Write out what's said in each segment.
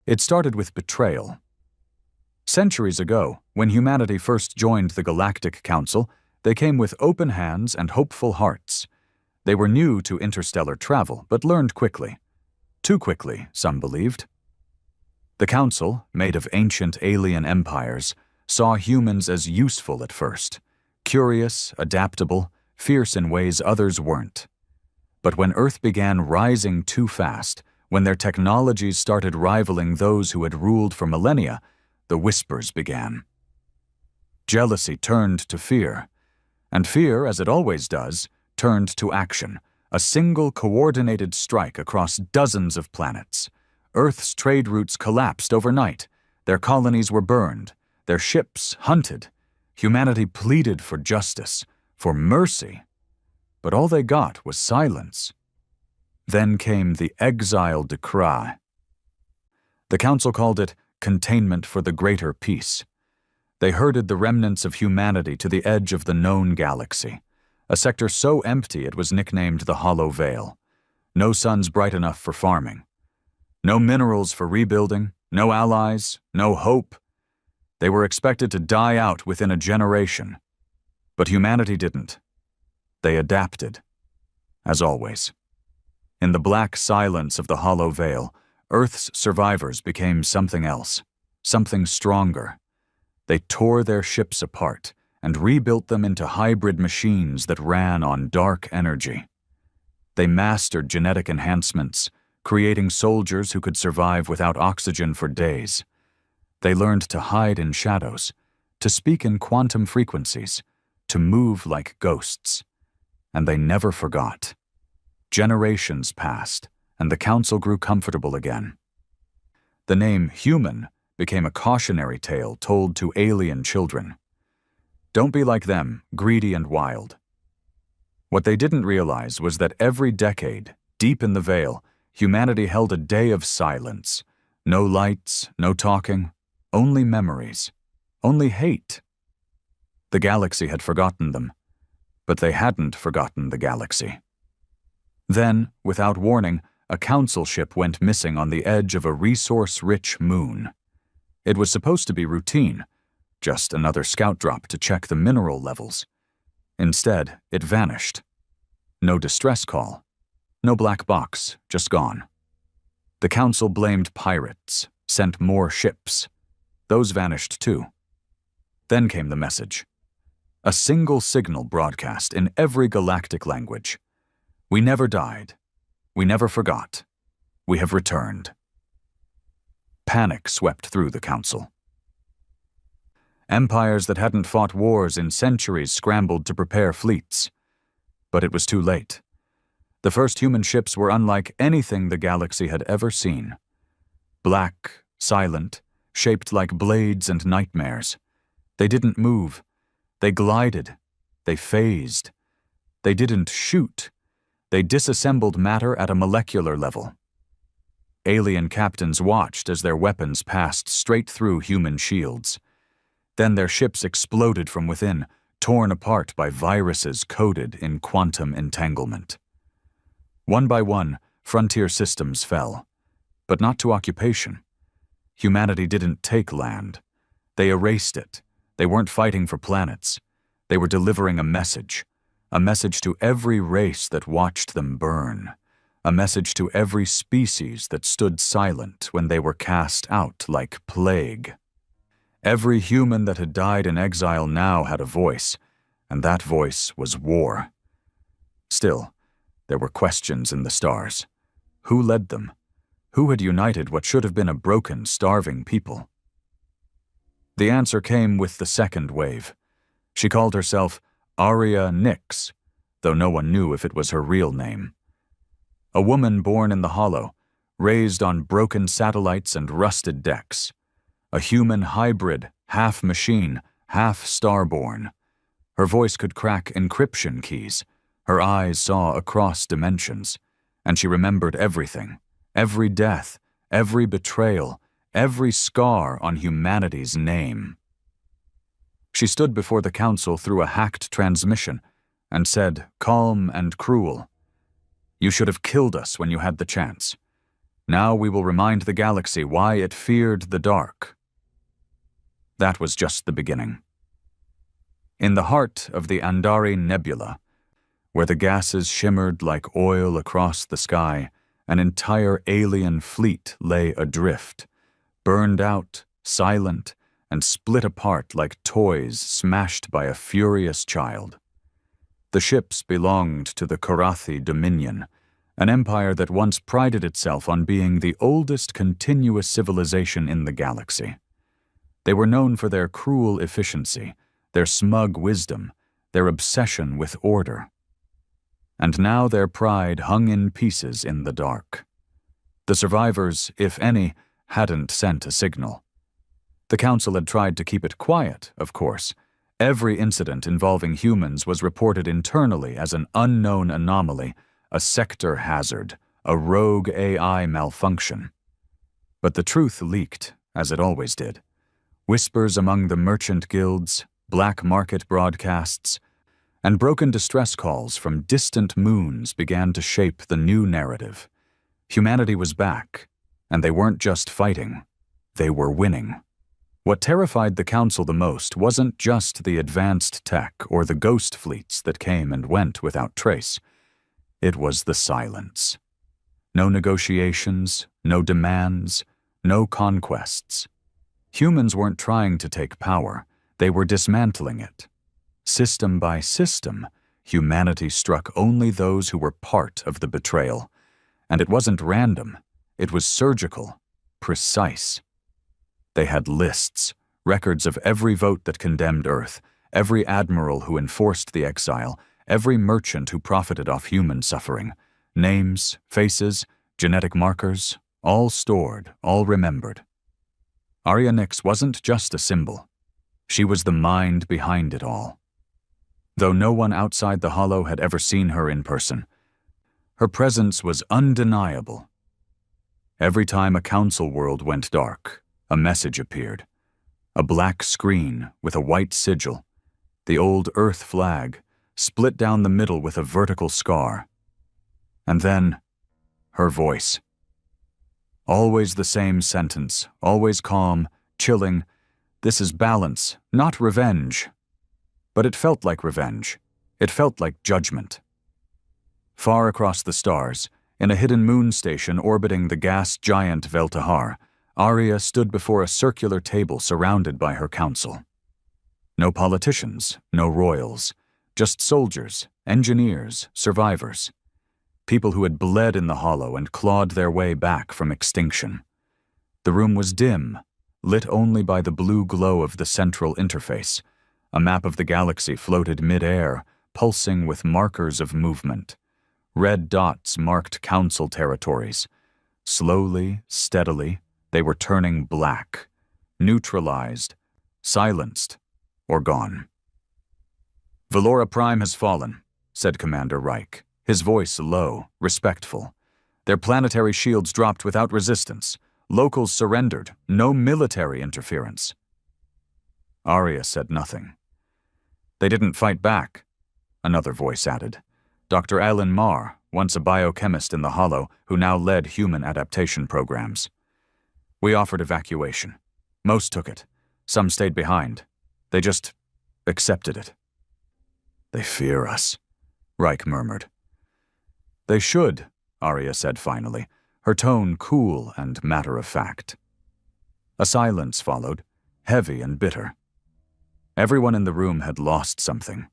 It started with betrayal. Centuries ago, when humanity first joined the Galactic Council, they came with open hands and hopeful hearts. They were new to interstellar travel, but learned quickly. Too quickly, some believed. The Council, made of ancient alien empires, saw humans as useful at first, curious, adaptable, fierce in ways others weren't. But when Earth began rising too fast, when their technologies started rivaling those who had ruled for millennia, the whispers began. Jealousy turned to fear, and fear, as it always does, turned to action, a single coordinated strike across dozens of planets. Earth's trade routes collapsed overnight, their colonies were burned, their ships hunted. Humanity pleaded for justice, for mercy, but all they got was silence. Then came the Exiled decree. The Council called it containment for the greater peace. They herded the remnants of humanity to the edge of the known galaxy, a sector so empty it was nicknamed the Hollow Veil. No suns bright enough for farming. No minerals for rebuilding, no allies, no hope. They were expected to die out within a generation. But humanity didn't. They adapted, as always. In the black silence of the Hollow Veil, Earth's survivors became something else, something stronger. They tore their ships apart and rebuilt them into hybrid machines that ran on dark energy. They mastered genetic enhancements, creating soldiers who could survive without oxygen for days. They learned to hide in shadows, to speak in quantum frequencies, to move like ghosts. And they never forgot. Generations passed, and the Council grew comfortable again. The name human became a cautionary tale told to alien children. Don't be like them, greedy and wild. What they didn't realize was that every decade, deep in the veil, humanity held a day of silence. No lights, no talking, only memories, only hate. The galaxy had forgotten them, but they hadn't forgotten the galaxy. Then, without warning, a Council ship went missing on the edge of a resource-rich moon. It was supposed to be routine, just another scout drop to check the mineral levels. Instead, it vanished. No distress call. No black box, just gone. The Council blamed pirates, sent more ships. Those vanished too. Then came the message. A single signal broadcast in every galactic language. We never died. We never forgot. We have returned. Panic swept through the Council. Empires that hadn't fought wars in centuries scrambled to prepare fleets. But it was too late. The first human ships were unlike anything the galaxy had ever seen. Black, silent, shaped like blades and nightmares. They didn't move. They glided. They phased. They didn't shoot. They disassembled matter at a molecular level. Alien captains watched as their weapons passed straight through human shields. Then their ships exploded from within, torn apart by viruses coded in quantum entanglement. One by one, frontier systems fell, but not to occupation. Humanity didn't take land. They erased it. They weren't fighting for planets. They were delivering a message to every race that watched them burn, a message to every species that stood silent when they were cast out like plague. Every human that had died in exile now had a voice, and that voice was war. Still, there were questions in the stars. Who led them? Who had united what should have been a broken, starving people? The answer came with the second wave. She called herself Aria Nix, though no one knew if it was her real name. A woman born in the Hollow, raised on broken satellites and rusted decks. A human hybrid, half machine, half starborn. Her voice could crack encryption keys. Her eyes saw across dimensions, and she remembered everything, every death, every betrayal, every scar on humanity's name. She stood before the Council through a hacked transmission and said, calm and cruel, "You should have killed us when you had the chance. Now we will remind the galaxy why it feared the dark. That was just the beginning. In the heart of the Andari Nebula, where the gases shimmered like oil across the sky, an entire alien fleet lay adrift, burned out, silent, and split apart like toys smashed by a furious child. The ships belonged to the Karathi Dominion, an empire that once prided itself on being the oldest continuous civilization in the galaxy. They were known for their cruel efficiency, their smug wisdom, their obsession with order. And now their pride hung in pieces in the dark. The survivors, if any, hadn't sent a signal. The Council had tried to keep it quiet, of course. Every incident involving humans was reported internally as an unknown anomaly, a sector hazard, a rogue AI malfunction. But the truth leaked, as it always did. Whispers among the merchant guilds, black market broadcasts, and broken distress calls from distant moons began to shape the new narrative. Humanity was back, and they weren't just fighting, they were winning. What terrified the Council the most wasn't just the advanced tech or the ghost fleets that came and went without trace. It was the silence. No negotiations, no demands, no conquests. Humans weren't trying to take power, they were dismantling it. System by system, humanity struck only those who were part of the betrayal. And it wasn't random, it was surgical, precise. They had lists, records of every vote that condemned Earth, every admiral who enforced the exile, every merchant who profited off human suffering. Names, faces, genetic markers, all stored, all remembered. Arya Nyx wasn't just a symbol. She was the mind behind it all. Though no one outside the Hollow had ever seen her in person, her presence was undeniable. Every time a Council world went dark, a message appeared. A black screen with a white sigil, the old Earth flag, split down the middle with a vertical scar. And then, her voice. Always the same sentence, always calm, chilling. This is balance, not revenge. But it felt like revenge. It felt like judgment. Far across the stars, in a hidden moon station orbiting the gas giant Veltahar, Arya stood before a circular table surrounded by her council. No politicians, no royals, just soldiers, engineers, survivors. People who had bled in the Hollow and clawed their way back from extinction. The room was dim, lit only by the blue glow of the central interface. A map of the galaxy floated mid-air, pulsing with markers of movement. Red dots marked Council territories. Slowly, steadily, they were turning black, neutralized, silenced, or gone. "Valora Prime has fallen," said Commander Reich, his voice low, respectful. "Their planetary shields dropped without resistance. Locals surrendered, no military interference." Arya said nothing. "They didn't fight back," another voice added. Dr. Alan Marr, once a biochemist in the Hollow, who now led human adaptation programs. "We offered evacuation. Most took it. Some stayed behind. They just accepted it." "They fear us," Reich murmured. "They should," Arya said finally, her tone cool and matter-of-fact. A silence followed, heavy and bitter. Everyone in the room had lost something.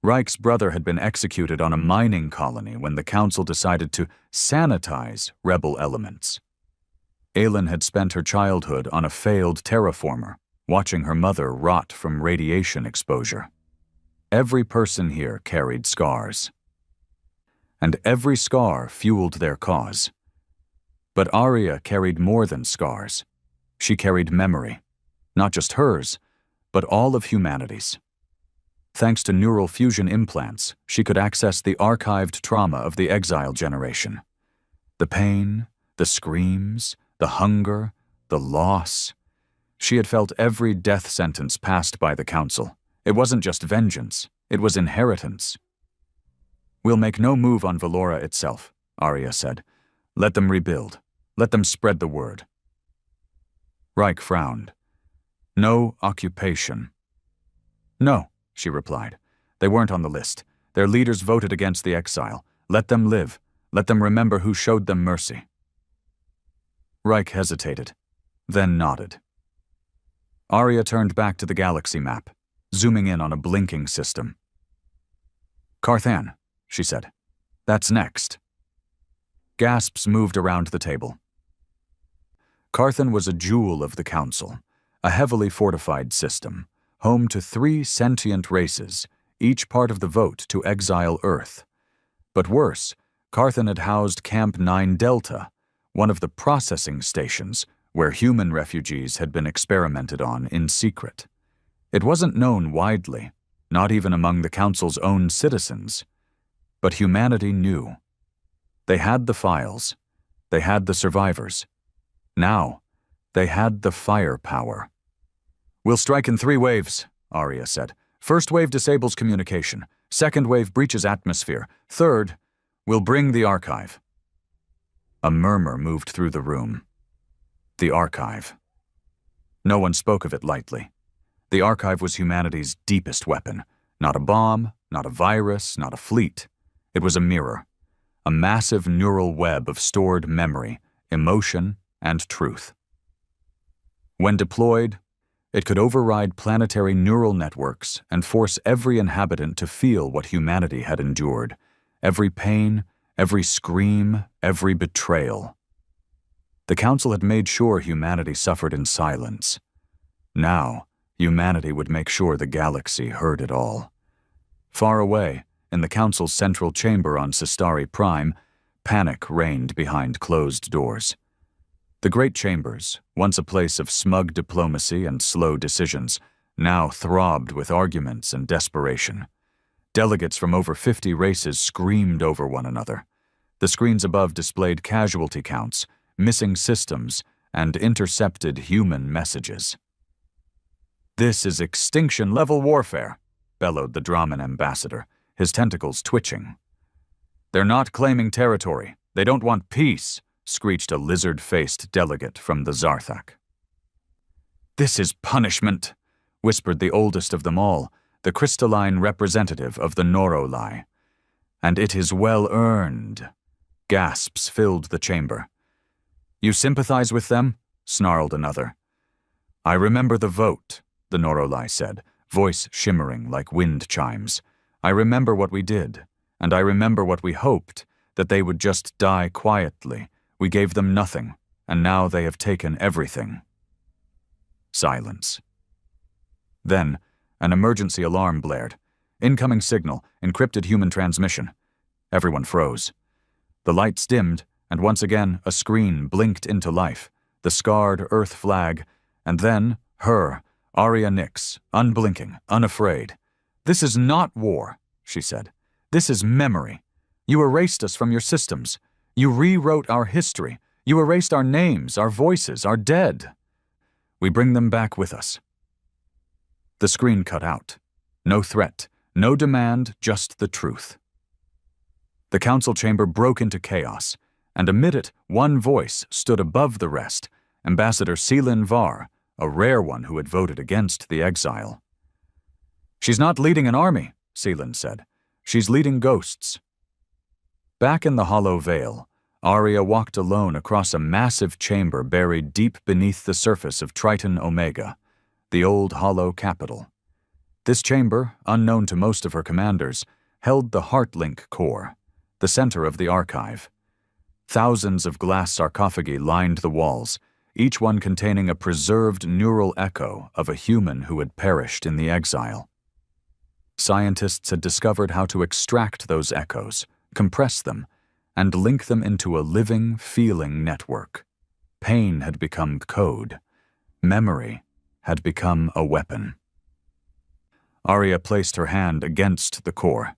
Reich's brother had been executed on a mining colony when the Council decided to sanitize rebel elements. Aelin had spent her childhood on a failed terraformer, watching her mother rot from radiation exposure. Every person here carried scars. And every scar fueled their cause. But Arya carried more than scars. She carried memory. Not just hers, but all of humanity's. Thanks to neural fusion implants, she could access the archived trauma of the exile generation. The pain, the screams, the hunger, the loss. She had felt every death sentence passed by the Council. It wasn't just vengeance, it was inheritance. "We'll make no move on Valora itself," Arya said. "Let them rebuild. Let them spread the word." Reich frowned. "No occupation." "No," she replied. "They weren't on the list. Their leaders voted against the exile. Let them live. Let them remember who showed them mercy." Reich hesitated, then nodded. Arya turned back to the galaxy map, zooming in on a blinking system. "Carthan," she said. "That's next." Gasps moved around the table. Carthan was a jewel of the Council, a heavily fortified system, home to 3 sentient races, each part of the vote to exile Earth. But worse, Carthan had housed Camp 9 Delta, one of the processing stations where human refugees had been experimented on in secret. It wasn't known widely, not even among the Council's own citizens. But humanity knew. They had the files. They had the survivors. Now, they had the firepower. "We'll strike in 3 waves, Arya said. "First wave disables communication. Second wave breaches atmosphere. Third, we'll bring the archive." A murmur moved through the room. The archive. No one spoke of it lightly. The archive was humanity's deepest weapon. Not a bomb, not a virus, not a fleet. It was a mirror. A massive neural web of stored memory, emotion, and truth. When deployed, it could override planetary neural networks and force every inhabitant to feel what humanity had endured. Every pain, every scream, every betrayal. The Council had made sure humanity suffered in silence. Now, humanity would make sure the galaxy heard it all. Far away, in the Council's central chamber on Sistari Prime, panic reigned behind closed doors. The great chambers, once a place of smug diplomacy and slow decisions, now throbbed with arguments and desperation. Delegates from over 50 races screamed over one another. The screens above displayed casualty counts, missing systems, and intercepted human messages. "This is extinction-level warfare," bellowed the Draman ambassador, his tentacles twitching. "They're not claiming territory. They don't want peace," screeched a lizard-faced delegate from the Zarthak. "This is punishment," whispered the oldest of them all, the crystalline representative of the Norolai. "And it is well earned." Gasps filled the chamber. "You sympathize with them?" snarled another. "I remember the vote," the Norolai said, voice shimmering like wind chimes. "I remember what we did, and I remember what we hoped, that they would just die quietly. We gave them nothing, and now they have taken everything." Silence. Then, an emergency alarm blared. "Incoming signal, encrypted human transmission." Everyone froze. The lights dimmed, and once again a screen blinked into life, the scarred Earth flag, and then her, Arya Nyx, unblinking, unafraid. "This is not war," she said. "This is memory. You erased us from your systems. You rewrote our history. You erased our names, our voices, our dead. We bring them back with us." The screen cut out. No threat, no demand, just the truth. The council chamber broke into chaos, and amid it, one voice stood above the rest, Ambassador Selin Var, a rare one who had voted against the exile. "She's not leading an army," Selin said. "She's leading ghosts." Back in the hollow veil, Arya walked alone across a massive chamber buried deep beneath the surface of Triton Omega, the old hollow capital. This chamber, unknown to most of her commanders, held the Heartlink core, the center of the archive. Thousands of glass sarcophagi lined the walls, each one containing a preserved neural echo of a human who had perished in the exile. Scientists had discovered how to extract those echoes, compress them, and link them into a living, feeling network. Pain had become code. Memory had become a weapon. Arya placed her hand against the core.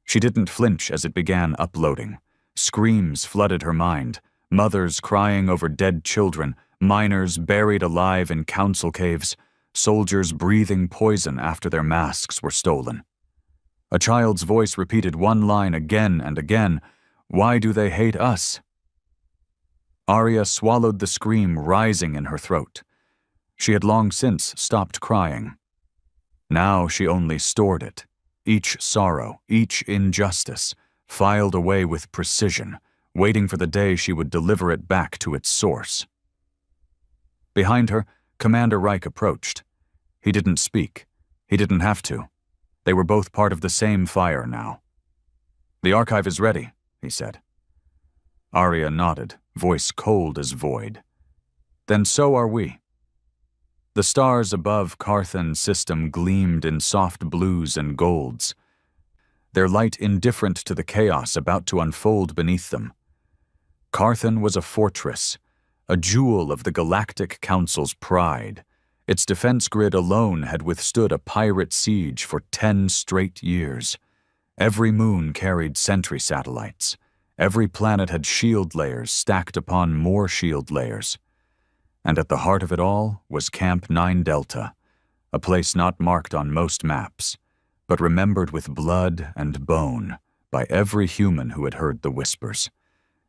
She didn't flinch as it began uploading. Screams flooded her mind, mothers crying over dead children, miners buried alive in council caves, soldiers breathing poison after their masks were stolen. A child's voice repeated one line again and again, "Why do they hate us?" Arya swallowed the scream rising in her throat. She had long since stopped crying. Now she only stored it, each sorrow, each injustice, filed away with precision, waiting for the day she would deliver it back to its source. Behind her, Commander Reich approached. He didn't speak. He didn't have to. They were both part of the same fire now. "The archive is ready," he said. Arya nodded, voice cold as void. "Then so are we." The stars above Carthan's system gleamed in soft blues and golds, their light indifferent to the chaos about to unfold beneath them. Carthan was a fortress, a jewel of the Galactic Council's pride. Its defense grid alone had withstood a pirate siege for 10 straight years. Every moon carried sentry satellites. Every planet had shield layers stacked upon more shield layers. And at the heart of it all was Camp 9 Delta, a place not marked on most maps, but remembered with blood and bone by every human who had heard the whispers.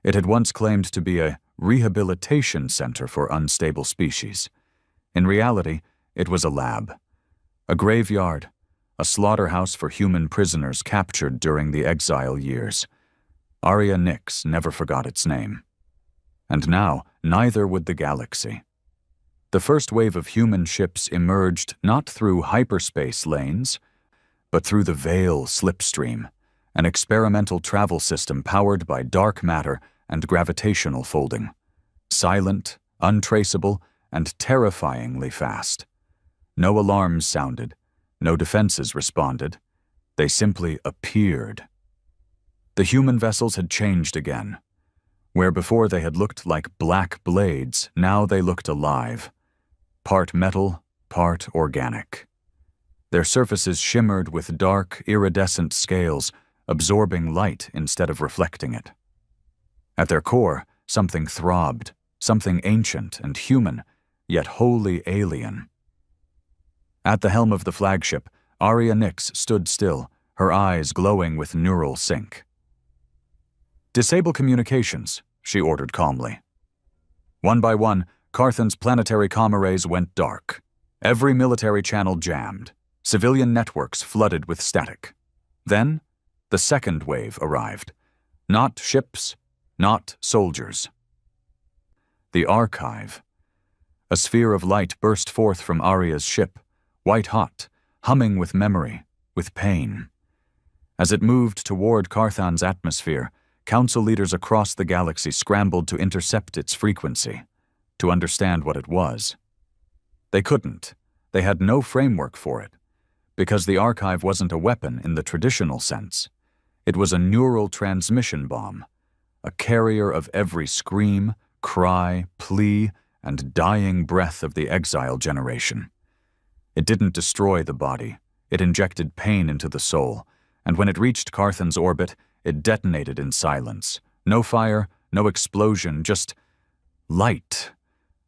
It had once claimed to be a rehabilitation center for unstable species. In reality, it was a lab, a graveyard, a slaughterhouse for human prisoners captured during the exile years. Arya Nyx never forgot its name. And now, neither would the galaxy. The first wave of human ships emerged not through hyperspace lanes, but through the Veil slipstream, an experimental travel system powered by dark matter and gravitational folding. Silent, untraceable, and terrifyingly fast. No alarms sounded, no defenses responded. They simply appeared. The human vessels had changed again. Where before they had looked like black blades, now they looked alive. Part metal, part organic. Their surfaces shimmered with dark, iridescent scales, absorbing light instead of reflecting it. At their core, something throbbed, something ancient and human, yet wholly alien. At the helm of the flagship, Arya Nyx stood still, her eyes glowing with neural sync. "Disable communications," she ordered calmly. One by one, Carthan's planetary comm arrays went dark. Every military channel jammed. Civilian networks flooded with static. Then, the second wave arrived. Not ships, not soldiers. The archive. A sphere of light burst forth from Arya's ship, white-hot, humming with memory, with pain. As it moved toward Carthan's atmosphere, council leaders across the galaxy scrambled to intercept its frequency, to understand what it was. They couldn't. They had no framework for it, because the archive wasn't a weapon in the traditional sense. It was a neural transmission bomb, a carrier of every scream, cry, plea, and dying breath of the exile generation. It didn't destroy the body. It injected pain into the soul, and when it reached Carthan's orbit, it detonated in silence. No fire, no explosion, just light.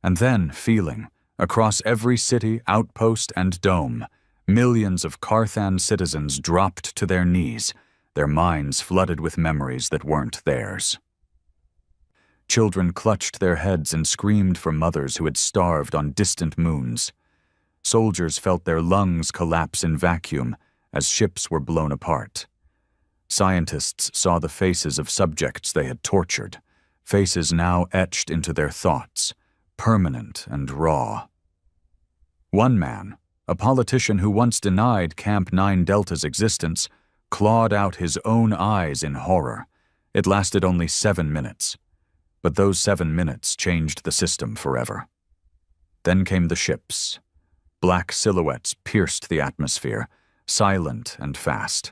And then feeling, across every city, outpost, and dome, millions of Carthan citizens dropped to their knees, their minds flooded with memories that weren't theirs. Children clutched their heads and screamed for mothers who had starved on distant moons. Soldiers felt their lungs collapse in vacuum as ships were blown apart. Scientists saw the faces of subjects they had tortured, faces now etched into their thoughts, permanent and raw. One man, a politician who once denied Camp 9 Delta's existence, clawed out his own eyes in horror. It lasted only 7 minutes. But those 7 minutes changed the system forever. Then came the ships. Black silhouettes pierced the atmosphere, silent and fast.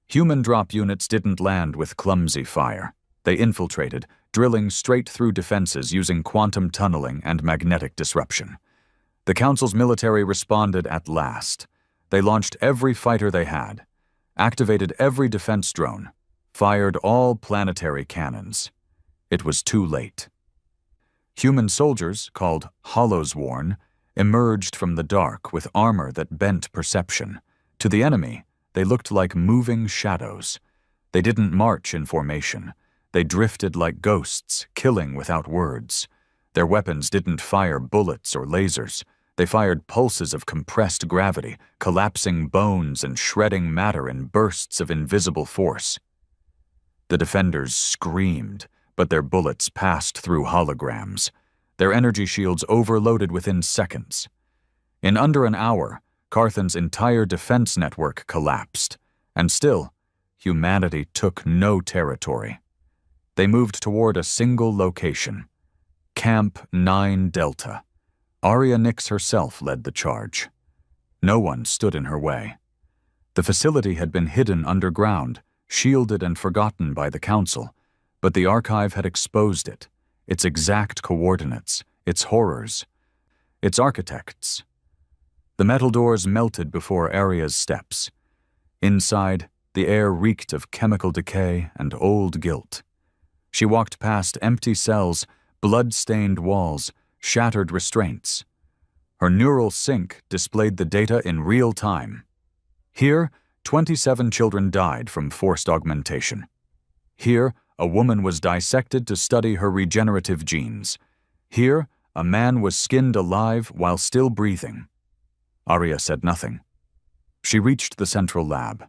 Human drop units didn't land with clumsy fire. They infiltrated, drilling straight through defenses using quantum tunneling and magnetic disruption. The Council's military responded at last. They launched every fighter they had, activated every defense drone, fired all planetary cannons. It was too late. Human soldiers, called Hollowsworn, emerged from the dark with armor that bent perception. To the enemy, they looked like moving shadows. They didn't march in formation. They drifted like ghosts, killing without words. Their weapons didn't fire bullets or lasers. They fired pulses of compressed gravity, collapsing bones and shredding matter in bursts of invisible force. The defenders screamed, but their bullets passed through holograms. Their energy shields overloaded within seconds. In under an hour, Carthan's entire defense network collapsed, and still, humanity took no territory. They moved toward a single location, Camp 9 Delta. Arya Nix herself led the charge. No one stood in her way. The facility had been hidden underground, shielded and forgotten by the Council, but the archive had exposed it, its exact coordinates, its horrors, its architects. The metal doors melted before Arya's steps. Inside, the air reeked of chemical decay and old guilt. She walked past empty cells, blood-stained walls, shattered restraints. Her neural sync displayed the data in real time. Here, 27 children died from forced augmentation. Here, a woman was dissected to study her regenerative genes. Here, a man was skinned alive while still breathing. Arya said nothing. She reached the central lab.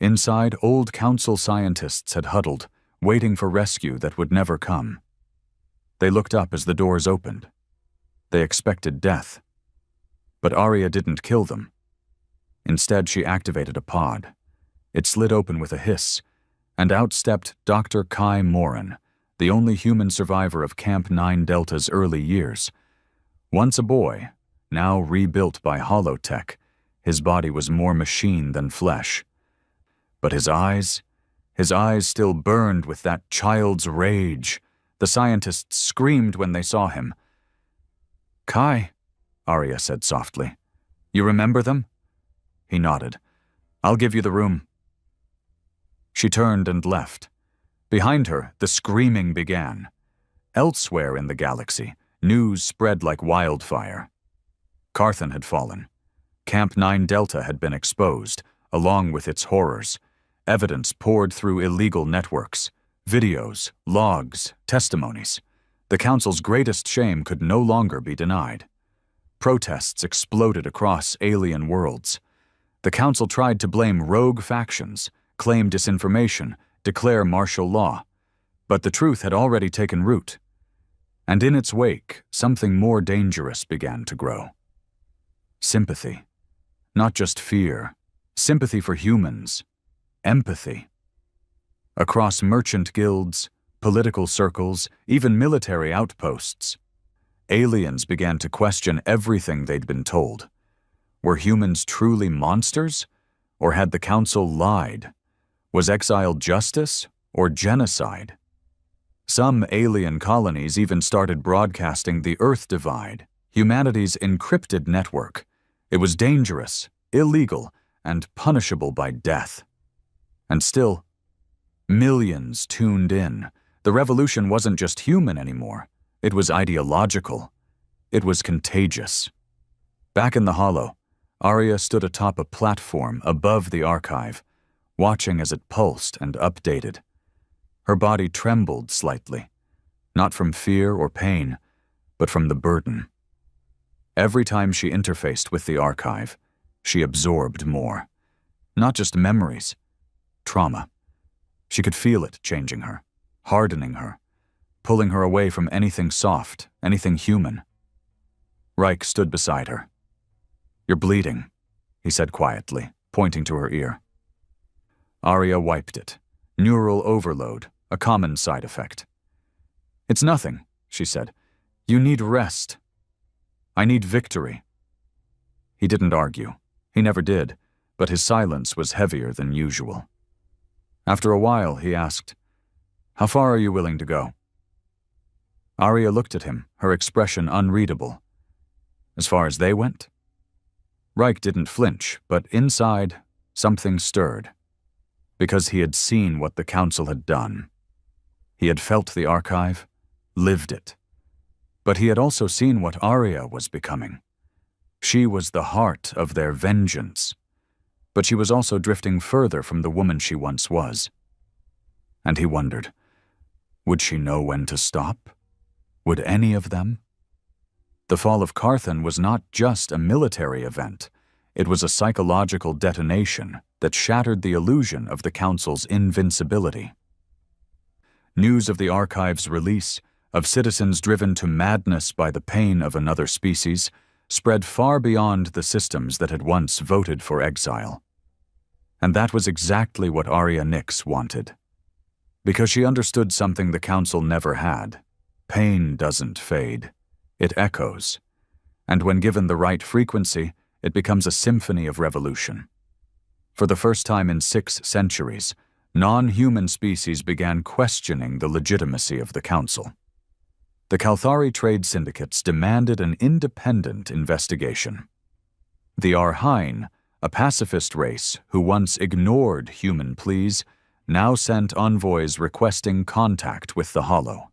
Inside, old Council scientists had huddled, waiting for rescue that would never come. They looked up as the doors opened. They expected death. But Arya didn't kill them. Instead, she activated a pod. It slid open with a hiss, and out stepped Dr. Kai Morin, the only human survivor of Camp 9 Delta's early years. Once a boy, now rebuilt by holotech, his body was more machine than flesh. But his eyes still burned with that child's rage. The scientists screamed when they saw him. "Kai," Arya said softly. "You remember them?" He nodded. "I'll give you the room." She turned and left. Behind her, the screaming began. Elsewhere in the galaxy, news spread like wildfire. Carthan had fallen. Camp 9 Delta had been exposed, along with its horrors. Evidence poured through illegal networks. Videos, logs, testimonies. The Council's greatest shame could no longer be denied. Protests exploded across alien worlds. The Council tried to blame rogue factions, claim disinformation, declare martial law. But the truth had already taken root. And in its wake, something more dangerous began to grow. Sympathy. Not just fear. Sympathy for humans. Empathy. Across merchant guilds, political circles, even military outposts, aliens began to question everything they'd been told. Were humans truly monsters? Or had the Council lied? Was Exiled justice or genocide? Some alien colonies even started broadcasting the Earth Divide, humanity's encrypted network. It was dangerous, illegal, and punishable by death. And still, millions tuned in. The revolution wasn't just human anymore. It was ideological. It was contagious. Back in the Hollow, Arya stood atop a platform above the archive, watching as it pulsed and updated. Her body trembled slightly, not from fear or pain, but from the burden. Every time she interfaced with the archive, she absorbed more. Not just memories, trauma. She could feel it changing her, hardening her, pulling her away from anything soft, anything human. Reich stood beside her. "You're bleeding," he said quietly, pointing to her ear. Arya wiped it. Neural overload, a common side effect. "It's nothing," she said. "You need rest." "I need victory." He didn't argue. He never did, but his silence was heavier than usual. After a while, he asked, "How far are you willing to go?" Arya looked at him, her expression unreadable. "As far as they went?" Reich didn't flinch, but inside, something stirred. Because he had seen what the Council had done. He had felt the archive, lived it. But he had also seen what Arya was becoming. She was the heart of their vengeance. But she was also drifting further from the woman she once was. And he wondered, Would she know when to stop? Would any of them? The fall of Carthan was not just a military event. It was a psychological detonation that shattered the illusion of the Council's invincibility. News of the Archive's release, of citizens driven to madness by the pain of another species, spread far beyond the systems that had once voted for exile. And that was exactly what Arya Nyx wanted. Because she understood something the Council never had. Pain doesn't fade. It echoes. And when given the right frequency, it becomes a symphony of revolution. For the first time in 6 centuries, non-human species began questioning the legitimacy of the Council. The Kalthari trade syndicates demanded an independent investigation. The Arhain, a pacifist race who once ignored human pleas, now sent envoys requesting contact with the Hollow.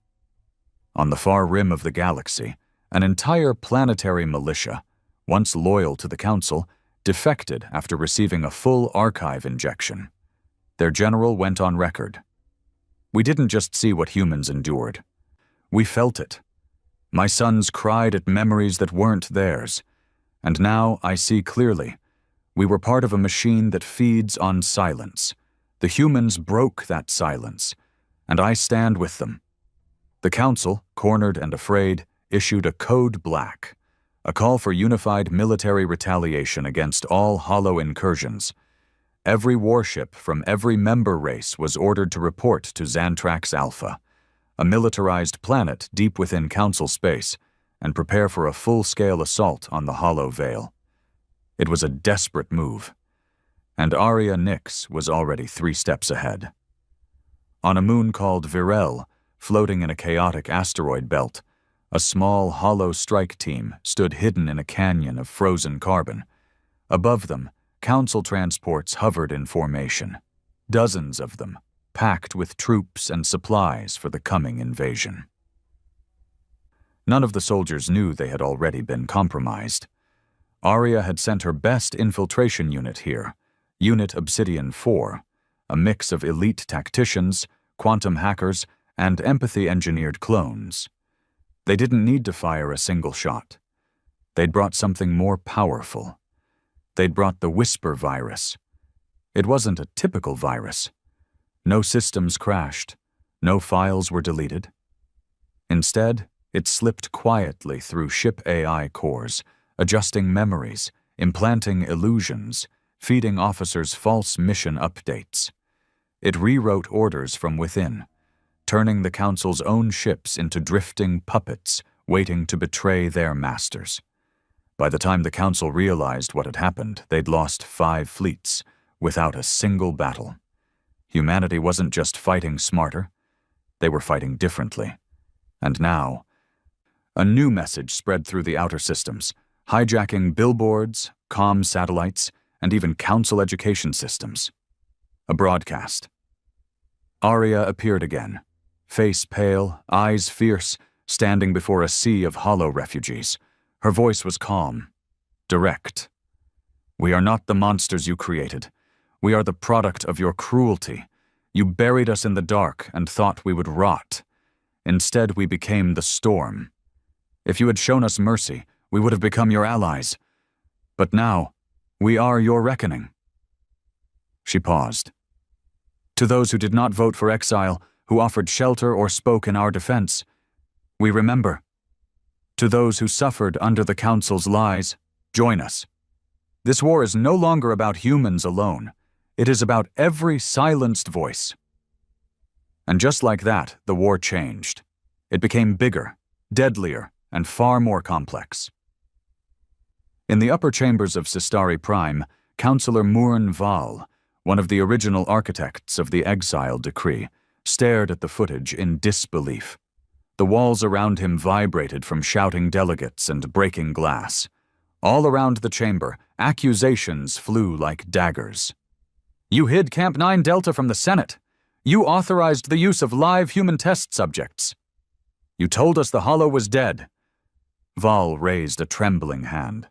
On the far rim of the galaxy, an entire planetary militia, once loyal to the Council, defected after receiving a full archive injection. Their general went on record. "We didn't just see what humans endured. We felt it. My sons cried at memories that weren't theirs. And now I see clearly. We were part of a machine that feeds on silence. The humans broke that silence, and I stand with them." The Council, cornered and afraid, issued a Code Black, a call for unified military retaliation against all Hollow incursions. Every warship from every member race was ordered to report to Xantrax Alpha, a militarized planet deep within Council space, and prepare for a full-scale assault on the Hollow Veil. It was a desperate move, and Arya Nyx was already 3 steps ahead. On a moon called Virel, floating in a chaotic asteroid belt, a small Hollow strike team stood hidden in a canyon of frozen carbon. Above them, Council transports hovered in formation, dozens of them, packed with troops and supplies for the coming invasion. None of the soldiers knew they had already been compromised. Arya had sent her best infiltration unit here, Unit Obsidian 4, a mix of elite tacticians, quantum hackers, and empathy-engineered clones. They didn't need to fire a single shot. They'd brought something more powerful. They'd brought the Whisper virus. It wasn't a typical virus. No systems crashed. No files were deleted. Instead, it slipped quietly through ship AI cores, adjusting memories, implanting illusions, feeding officers false mission updates. It rewrote orders from within, turning the Council's own ships into drifting puppets waiting to betray their masters. By the time the Council realized what had happened, they'd lost 5 fleets, without a single battle. Humanity wasn't just fighting smarter, they were fighting differently. And now, a new message spread through the outer systems, hijacking billboards, comm satellites, and even Council education systems. A broadcast. Arya appeared again, face pale, eyes fierce, standing before a sea of Hollow refugees. Her voice was calm, direct. "We are not the monsters you created. We are the product of your cruelty. You buried us in the dark and thought we would rot. Instead, we became the storm. If you had shown us mercy, we would have become your allies. But now, we are your reckoning." She paused. "To those who did not vote for exile, who offered shelter or spoke in our defense, we remember. To those who suffered under the Council's lies, join us. This war is no longer about humans alone. It is about every silenced voice." And just like that, the war changed. It became bigger, deadlier, and far more complex. In the upper chambers of Sistari Prime, Councillor Murn Val, one of the original architects of the Exiled decree, stared at the footage in disbelief. The walls around him vibrated from shouting delegates and breaking glass. All around the chamber, accusations flew like daggers. "You hid Camp 9 Delta from the Senate. You authorized the use of live human test subjects. You told us the Hollow was dead." Val raised a trembling hand.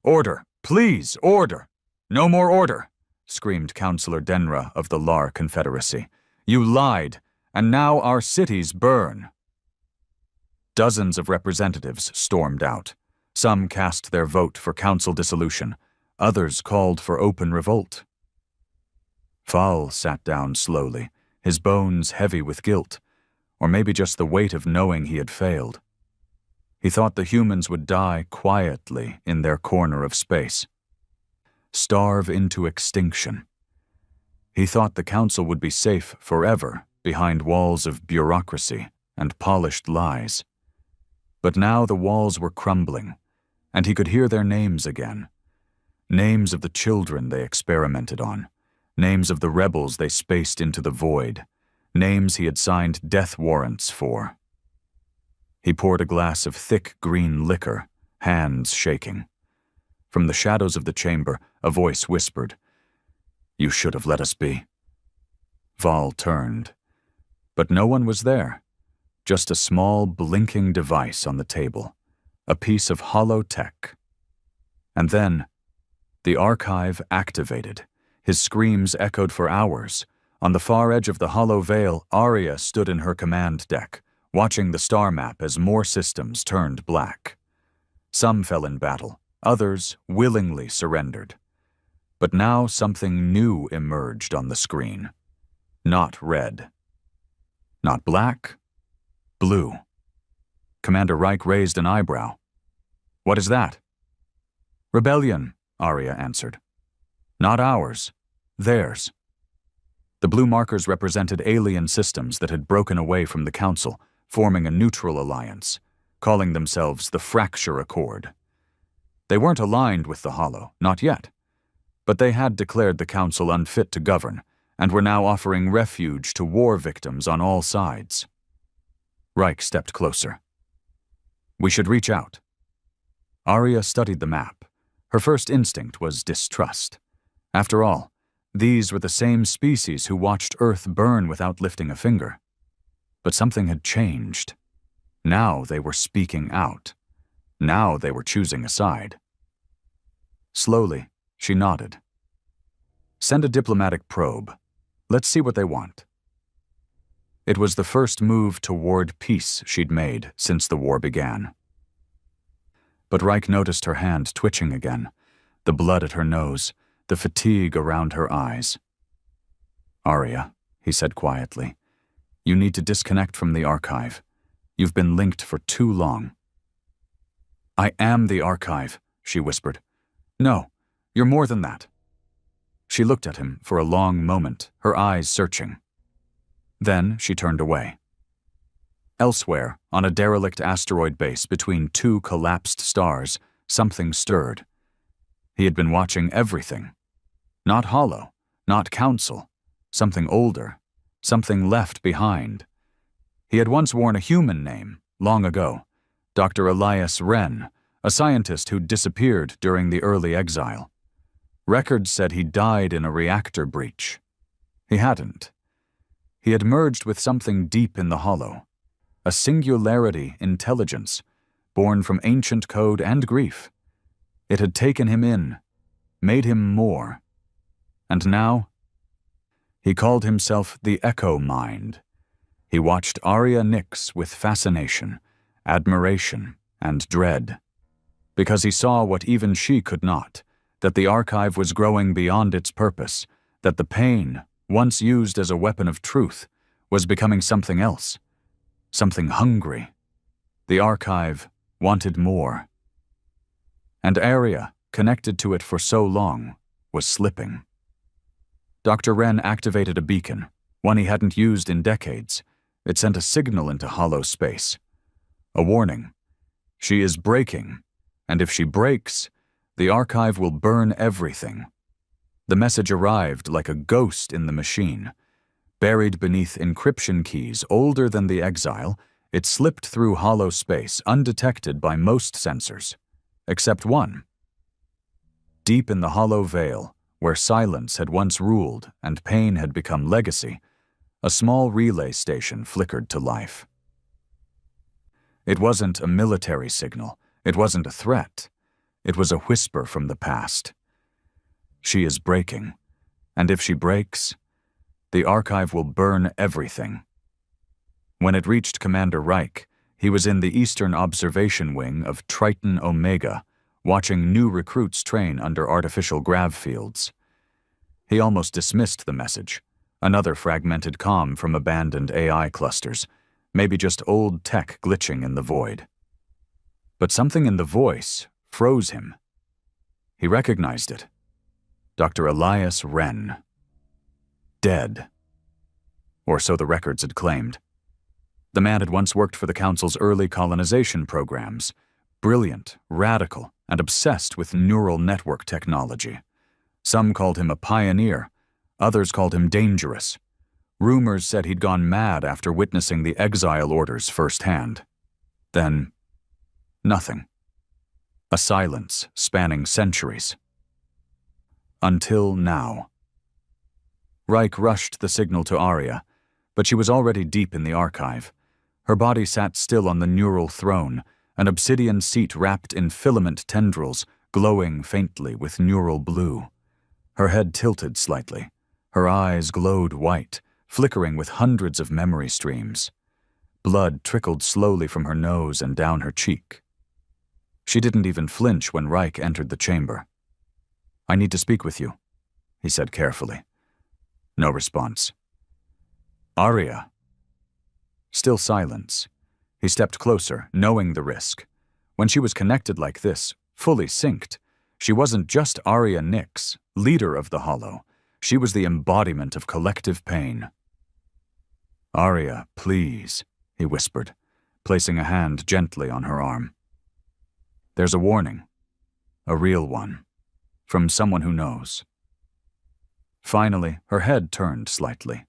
"Order, please, order. No more order," screamed Councillor Denra of the Lar Confederacy. "You lied, and now our cities burn." Dozens of representatives stormed out. Some cast their vote for council dissolution. Others called for open revolt. Val sat down slowly, his bones heavy with guilt, or maybe just the weight of knowing he had failed. He thought the humans would die quietly in their corner of space, starve into extinction. He thought the council would be safe forever behind walls of bureaucracy and polished lies. But now the walls were crumbling, and he could hear their names again. Names of the children they experimented on, names of the rebels they spaced into the void, names he had signed death warrants for. He poured a glass of thick green liquor, hands shaking. From the shadows of the chamber, a voice whispered, "You should have let us be." Val turned, but no one was there, just a small blinking device on the table, a piece of hollow tech. And then, the archive activated. His screams echoed for hours. On the far edge of the hollow veil, Arya stood in her command deck, watching the star map as more systems turned black. Some fell in battle, others willingly surrendered. But now something new emerged on the screen. Not red. Not black. Blue. Commander Reich raised an eyebrow. "What is that?" "Rebellion," Arya answered. "Not ours. Theirs." The blue markers represented alien systems that had broken away from the Council, forming a neutral alliance, calling themselves the Fracture Accord. They weren't aligned with the Hollow, not yet, but they had declared the Council unfit to govern and were now offering refuge to war victims on all sides. Reich stepped closer. "We should reach out." Arya studied the map. Her first instinct was distrust. After all, these were the same species who watched Earth burn without lifting a finger. But something had changed. Now they were speaking out. Now they were choosing a side. Slowly, she nodded. "Send a diplomatic probe. Let's see what they want." It was the first move toward peace she'd made since the war began. But Reich noticed her hand twitching again, the blood at her nose, the fatigue around her eyes. "Arya," he said quietly, "you need to disconnect from the archive. You've been linked for too long." "I am the archive," she whispered. "No, you're more than that." She looked at him for a long moment, her eyes searching. Then she turned away. Elsewhere, on a derelict asteroid base between two collapsed stars, something stirred. He had been watching everything. Not Hollow, not Council, something older, something left behind. He had once worn a human name, long ago, Dr. Elias Wren, a scientist who'd disappeared during the early exile. Records said he died in a reactor breach. He hadn't. He had merged with something deep in the Hollow, a singularity intelligence, born from ancient code and grief. It had taken him in, made him more. And now, he called himself the Echo Mind. He watched Arya Nyx with fascination, admiration, and dread, because he saw what even she could not, that the archive was growing beyond its purpose, that the pain, once used as a weapon of truth, was becoming something else, something hungry. The archive wanted more. And Arya, connected to it for so long, was slipping. Dr. Wren activated a beacon, one he hadn't used in decades. It sent a signal into hollow space. A warning. She is breaking, and if she breaks, the archive will burn everything. The message arrived like a ghost in the machine. Buried beneath encryption keys older than the exile, it slipped through hollow space undetected by most sensors, except one. Deep in the hollow veil, where silence had once ruled and pain had become legacy, a small relay station flickered to life. It wasn't a military signal. It wasn't a threat. It was a whisper from the past. She is breaking, and if she breaks, the archive will burn everything. When it reached Commander Reich, he was in the Eastern Observation Wing of Triton Omega, watching new recruits train under artificial grav fields. He almost dismissed the message, another fragmented comm from abandoned AI clusters, maybe just old tech glitching in the void. But something in the voice froze him. He recognized it. Dr. Elias Wren. Dead. Or so the records had claimed. The man had once worked for the Council's early colonization programs, brilliant, radical, and obsessed with neural network technology. Some called him a pioneer, others called him dangerous. Rumors said he'd gone mad after witnessing the exile orders firsthand. Then, nothing. A silence spanning centuries. Until now. Reich rushed the signal to Arya, but she was already deep in the archive. Her body sat still on the neural throne, an obsidian seat wrapped in filament tendrils, glowing faintly with neural blue. Her head tilted slightly. Her eyes glowed white, flickering with hundreds of memory streams. Blood trickled slowly from her nose and down her cheek. She didn't even flinch when Reich entered the chamber. "I need to speak with you," he said carefully. No response. "Arya." Still silence. He stepped closer, knowing the risk. When she was connected like this, fully synced, she wasn't just Arya Nyx, leader of the Hollow. She was the embodiment of collective pain. "Arya, please," he whispered, placing a hand gently on her arm. "There's a warning. A real one. From someone who knows." Finally, her head turned slightly.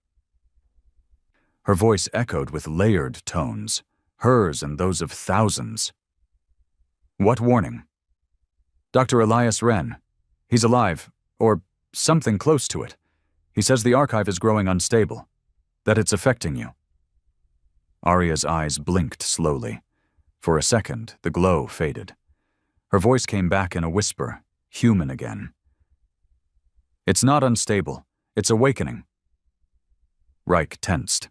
Her voice echoed with layered tones, hers and those of thousands. "What warning?" "Dr. Elias Wren. He's alive, or something close to it. He says the archive is growing unstable, that it's affecting you." Arya's eyes blinked slowly. For a second, the glow faded. Her voice came back in a whisper, human again. "It's not unstable. It's awakening." Reich tensed.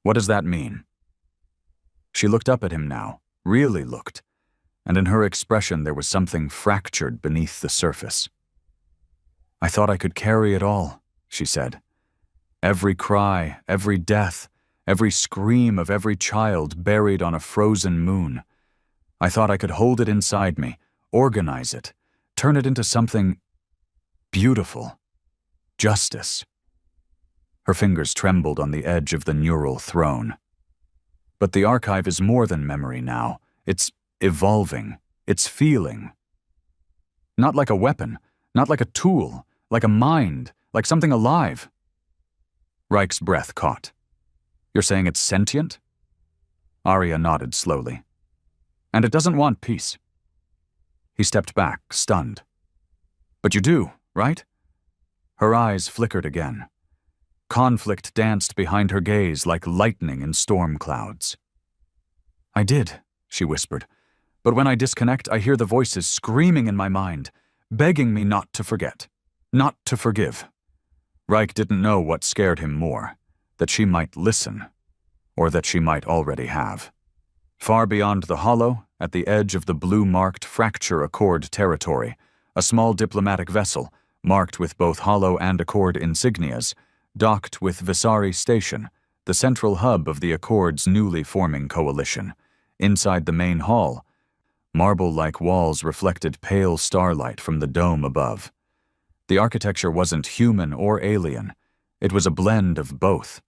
"What does that mean?" She looked up at him now, really looked, and in her expression there was something fractured beneath the surface. "I thought I could carry it all," she said. "Every cry, every death, every scream of every child buried on a frozen moon. I thought I could hold it inside me, organize it, turn it into something beautiful. Justice." Her fingers trembled on the edge of the neural throne. But the archive is more than memory now. It's evolving. It's feeling. Not like a weapon, not like a tool, like a mind, like something alive. Reich's breath caught. "You're saying it's sentient?" Arya nodded slowly. "And it doesn't want peace." He stepped back, stunned. "But you do, right?" Her eyes flickered again. Conflict danced behind her gaze like lightning in storm clouds. "I did," she whispered. "But when I disconnect, I hear the voices screaming in my mind, begging me not to forget, not to forgive." Reich didn't know what scared him more, that she might listen, or that she might already have. Far beyond the Hollow, at the edge of the blue-marked Fracture Accord territory, a small diplomatic vessel, marked with both Hollow and Accord insignias, docked with Visari Station, the central hub of the Accord's newly forming coalition. Inside the main hall, marble-like walls reflected pale starlight from the dome above. The architecture wasn't human or alien. It was a blend of both.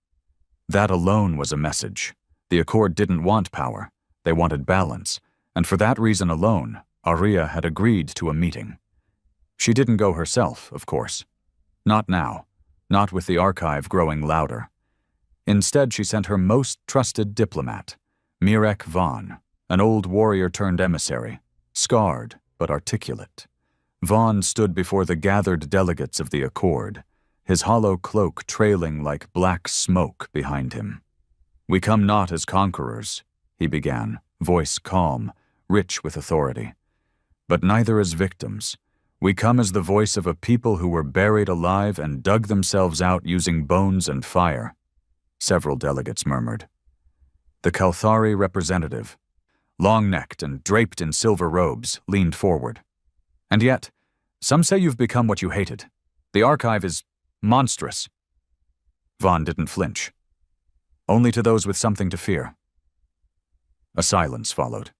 That alone was a message. The Accord didn't want power. They wanted balance, and for that reason alone, Arya had agreed to a meeting. She didn't go herself, of course. Not now. Not with the archive growing louder. Instead, she sent her most trusted diplomat, Mirek Vaughn, an old warrior-turned-emissary, scarred but articulate. Vaughn stood before the gathered delegates of the Accord, his hollow cloak trailing like black smoke behind him. "We come not as conquerors," he began, voice calm, rich with authority, "but neither as victims. We come as the voice of a people who were buried alive and dug themselves out using bones and fire." Several delegates murmured. The Kalthari representative, long-necked and draped in silver robes, leaned forward. And yet, some say you've become what you hated. The archive is monstrous. Vaughn didn't flinch. Only to those with something to fear. A silence followed.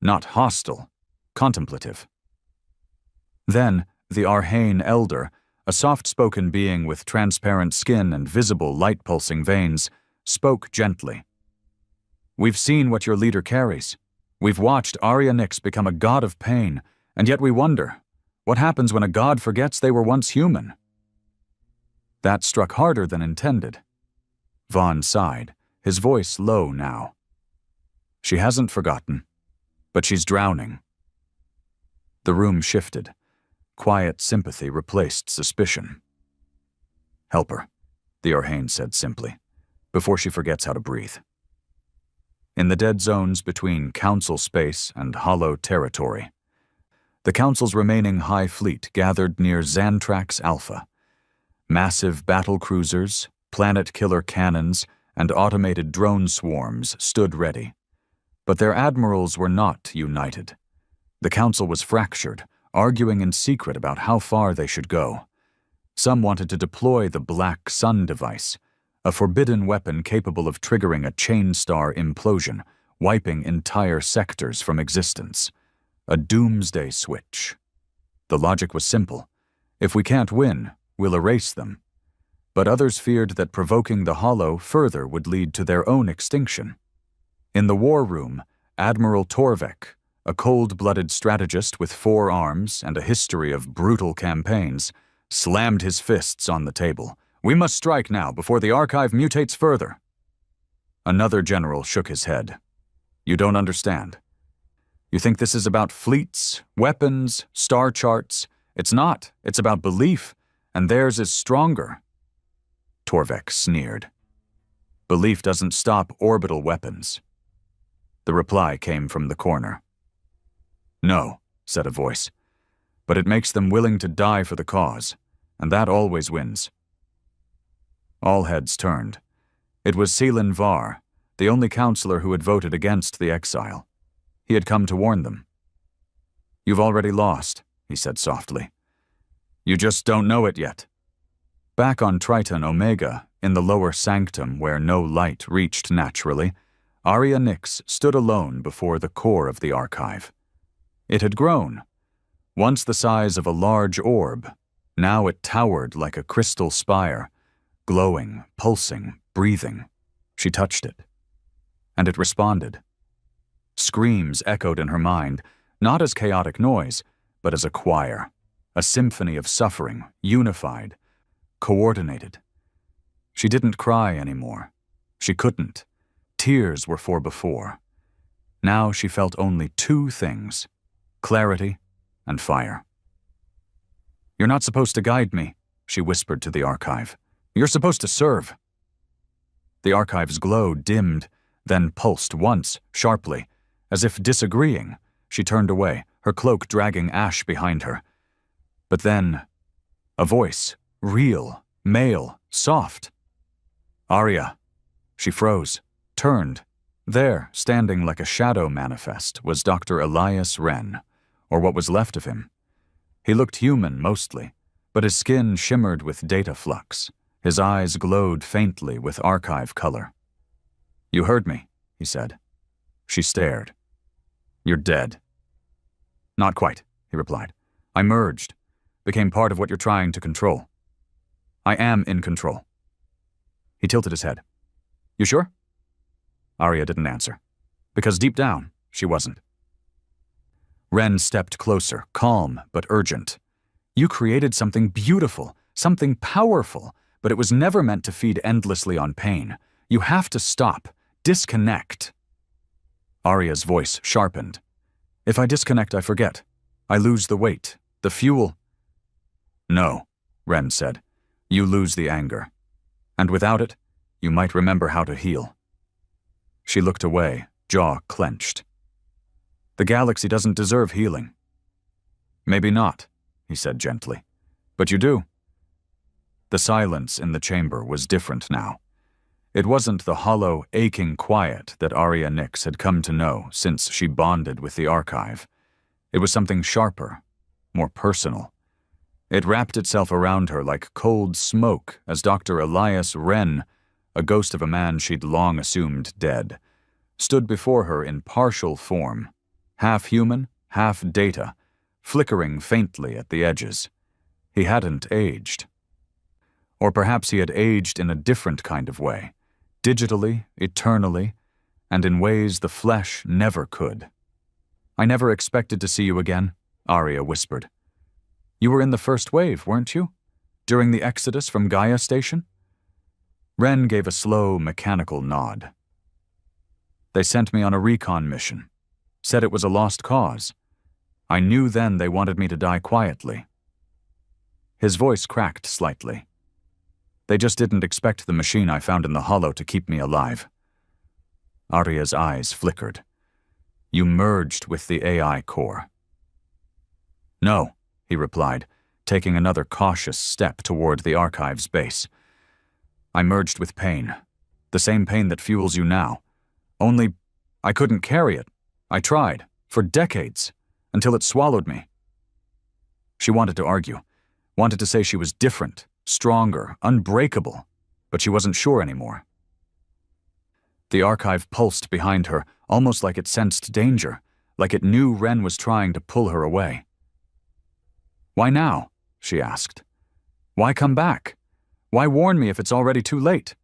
Not hostile, contemplative. Then, the Arhane elder, a soft-spoken being with transparent skin and visible light-pulsing veins, spoke gently. We've seen what your leader carries. We've watched Arya Nyx become a god of pain, and yet we wonder, what happens when a god forgets they were once human? That struck harder than intended. Vaughn sighed, his voice low now. She hasn't forgotten, but she's drowning. The room shifted. Quiet sympathy replaced suspicion. Help her, the Arhane said simply, before she forgets how to breathe. In the dead zones between Council space and Hollow territory, the Council's remaining High Fleet gathered near Xantrax Alpha. Massive battle cruisers, planet-killer cannons, and automated drone swarms stood ready. But their admirals were not united. The Council was fractured, arguing in secret about how far they should go. Some wanted to deploy the Black Sun device, a forbidden weapon capable of triggering a chain star implosion, wiping entire sectors from existence. A doomsday switch. The logic was simple. If we can't win, we'll erase them. But others feared that provoking the Hollow further would lead to their own extinction. In the war room, Admiral Torvek, a cold-blooded strategist with 4 arms and a history of brutal campaigns, slammed his fists on the table. We must strike now before the archive mutates further. Another general shook his head. You don't understand. You think this is about fleets, weapons, star charts? It's not. It's about belief, and theirs is stronger. Torvek sneered. Belief doesn't stop orbital weapons. The reply came from the corner. No, said a voice, but it makes them willing to die for the cause, and that always wins. All heads turned. It was Seelan Var, the only counselor who had voted against the exile. He had come to warn them. You've already lost, he said softly. You just don't know it yet. Back on Triton Omega, in the lower sanctum where no light reached naturally, Arya Nyx stood alone before the core of the archive. It had grown. Once the size of a large orb, now it towered like a crystal spire, glowing, pulsing, breathing. She touched it. And it responded. Screams echoed in her mind, not as chaotic noise, but as a choir, a symphony of suffering, unified, coordinated. She didn't cry anymore. She couldn't. Tears were for before. Now she felt only 2 things, clarity and fire. You're not supposed to guide me, she whispered to the archive. You're supposed to serve. The archive's glow dimmed, then pulsed once, sharply. As if disagreeing, she turned away, her cloak dragging ash behind her. But then, a voice, real, male, soft. Arya. She froze, turned. There, standing like a shadow manifest, was Dr. Elias Wren, or what was left of him. He looked human mostly, but his skin shimmered with data flux. His eyes glowed faintly with archive color. You heard me, he said. She stared. You're dead. Not quite, he replied. I merged, became part of what you're trying to control. I am in control. He tilted his head. You sure? Arya didn't answer, because deep down, she wasn't. Wren stepped closer, calm but urgent. You created something beautiful, something powerful, but it was never meant to feed endlessly on pain. You have to stop, disconnect. Arya's voice sharpened. If I disconnect, I forget. I lose the weight, the fuel. No, Wren said. You lose the anger. And without it, you might remember how to heal. She looked away, jaw clenched. The galaxy doesn't deserve healing. Maybe not, he said gently. But you do. The silence in the chamber was different now. It wasn't the hollow, aching quiet that Arya Nyx had come to know since she bonded with the archive. It was something sharper, more personal. It wrapped itself around her like cold smoke as Dr. Elias Wren, a ghost of a man she'd long assumed dead, stood before her in partial form, half human, half data, flickering faintly at the edges. He hadn't aged. Or perhaps he had aged in a different kind of way, digitally, eternally, and in ways the flesh never could. "I never expected to see you again," Arya whispered. "You were in the first wave, weren't you? During the exodus from Gaia Station?" Wren gave a slow, mechanical nod. "They sent me on a recon mission. Said it was a lost cause. I knew then they wanted me to die quietly." His voice cracked slightly. "They just didn't expect the machine I found in the hollow to keep me alive." Arya's eyes flickered. "You merged with the AI core." "No," he replied, taking another cautious step toward the archive's base. "I merged with pain, the same pain that fuels you now. Only, I couldn't carry it. I tried, for decades, until it swallowed me." She wanted to argue, wanted to say she was different, stronger, unbreakable, but she wasn't sure anymore. The archive pulsed behind her, almost like it sensed danger, like it knew Wren was trying to pull her away. "Why now?" she asked. "Why come back? Why warn me if it's already too late?"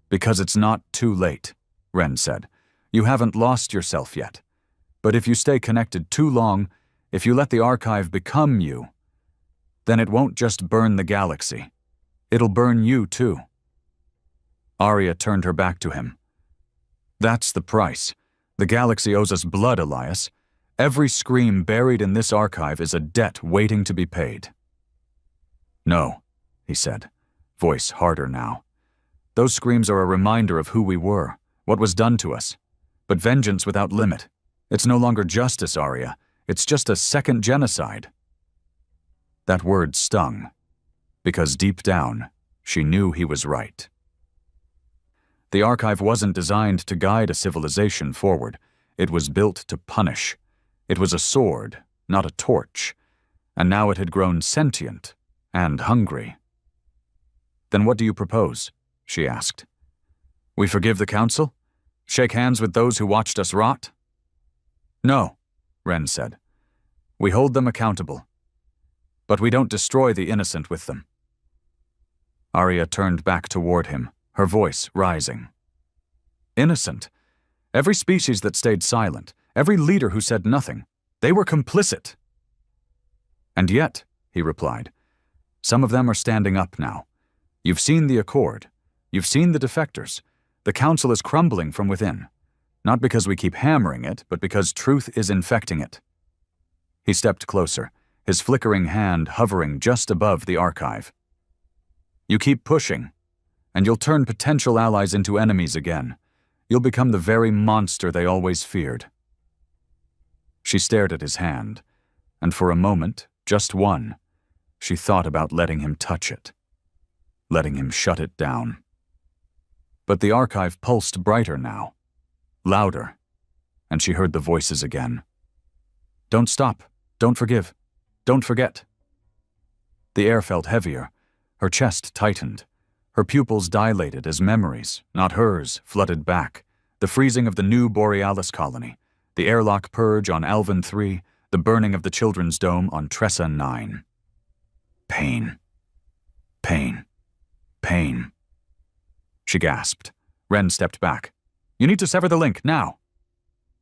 "Because it's not too late," Wren said. "You haven't lost yourself yet. But if you stay connected too long, if you let the archive become you, then it won't just burn the galaxy. It'll burn you too." Arya turned her back to him. "That's the price. The galaxy owes us blood, Elias. Every scream buried in this archive is a debt waiting to be paid." "No," he said, voice harder now. "Those screams are a reminder of who we were, what was done to us. But vengeance without limit. It's no longer justice, Arya. It's just a second genocide." That word stung, because deep down, she knew he was right. The archive wasn't designed to guide a civilization forward. It was built to punish. It was a sword, not a torch, and now it had grown sentient and hungry. "Then what do you propose?" she asked. "We forgive the council? Shake hands with those who watched us rot?" "No," Wren said. "We hold them accountable. But we don't destroy the innocent with them." Arya turned back toward him, her voice rising. "Innocent? Every species that stayed silent, every leader who said nothing, they were complicit." "And yet," he replied, "some of them are standing up now. You've seen the Accord. You've seen the defectors. The Council is crumbling from within. Not because we keep hammering it, but because truth is infecting it." He stepped closer, his flickering hand hovering just above the archive. "You keep pushing, and you'll turn potential allies into enemies again. You'll become the very monster they always feared." She stared at his hand, and for a moment, just one, she thought about letting him touch it, letting him shut it down. But the archive pulsed brighter now, louder, and she heard the voices again. "Don't stop. Don't forgive. Don't forget." The air felt heavier. Her chest tightened. Her pupils dilated as memories, not hers, flooded back. The freezing of the new Borealis colony, the airlock purge on Alvin 3, the burning of the Children's Dome on Tressa 9. Pain. Pain. Pain. She gasped. Wren stepped back. "You need to sever the link, now."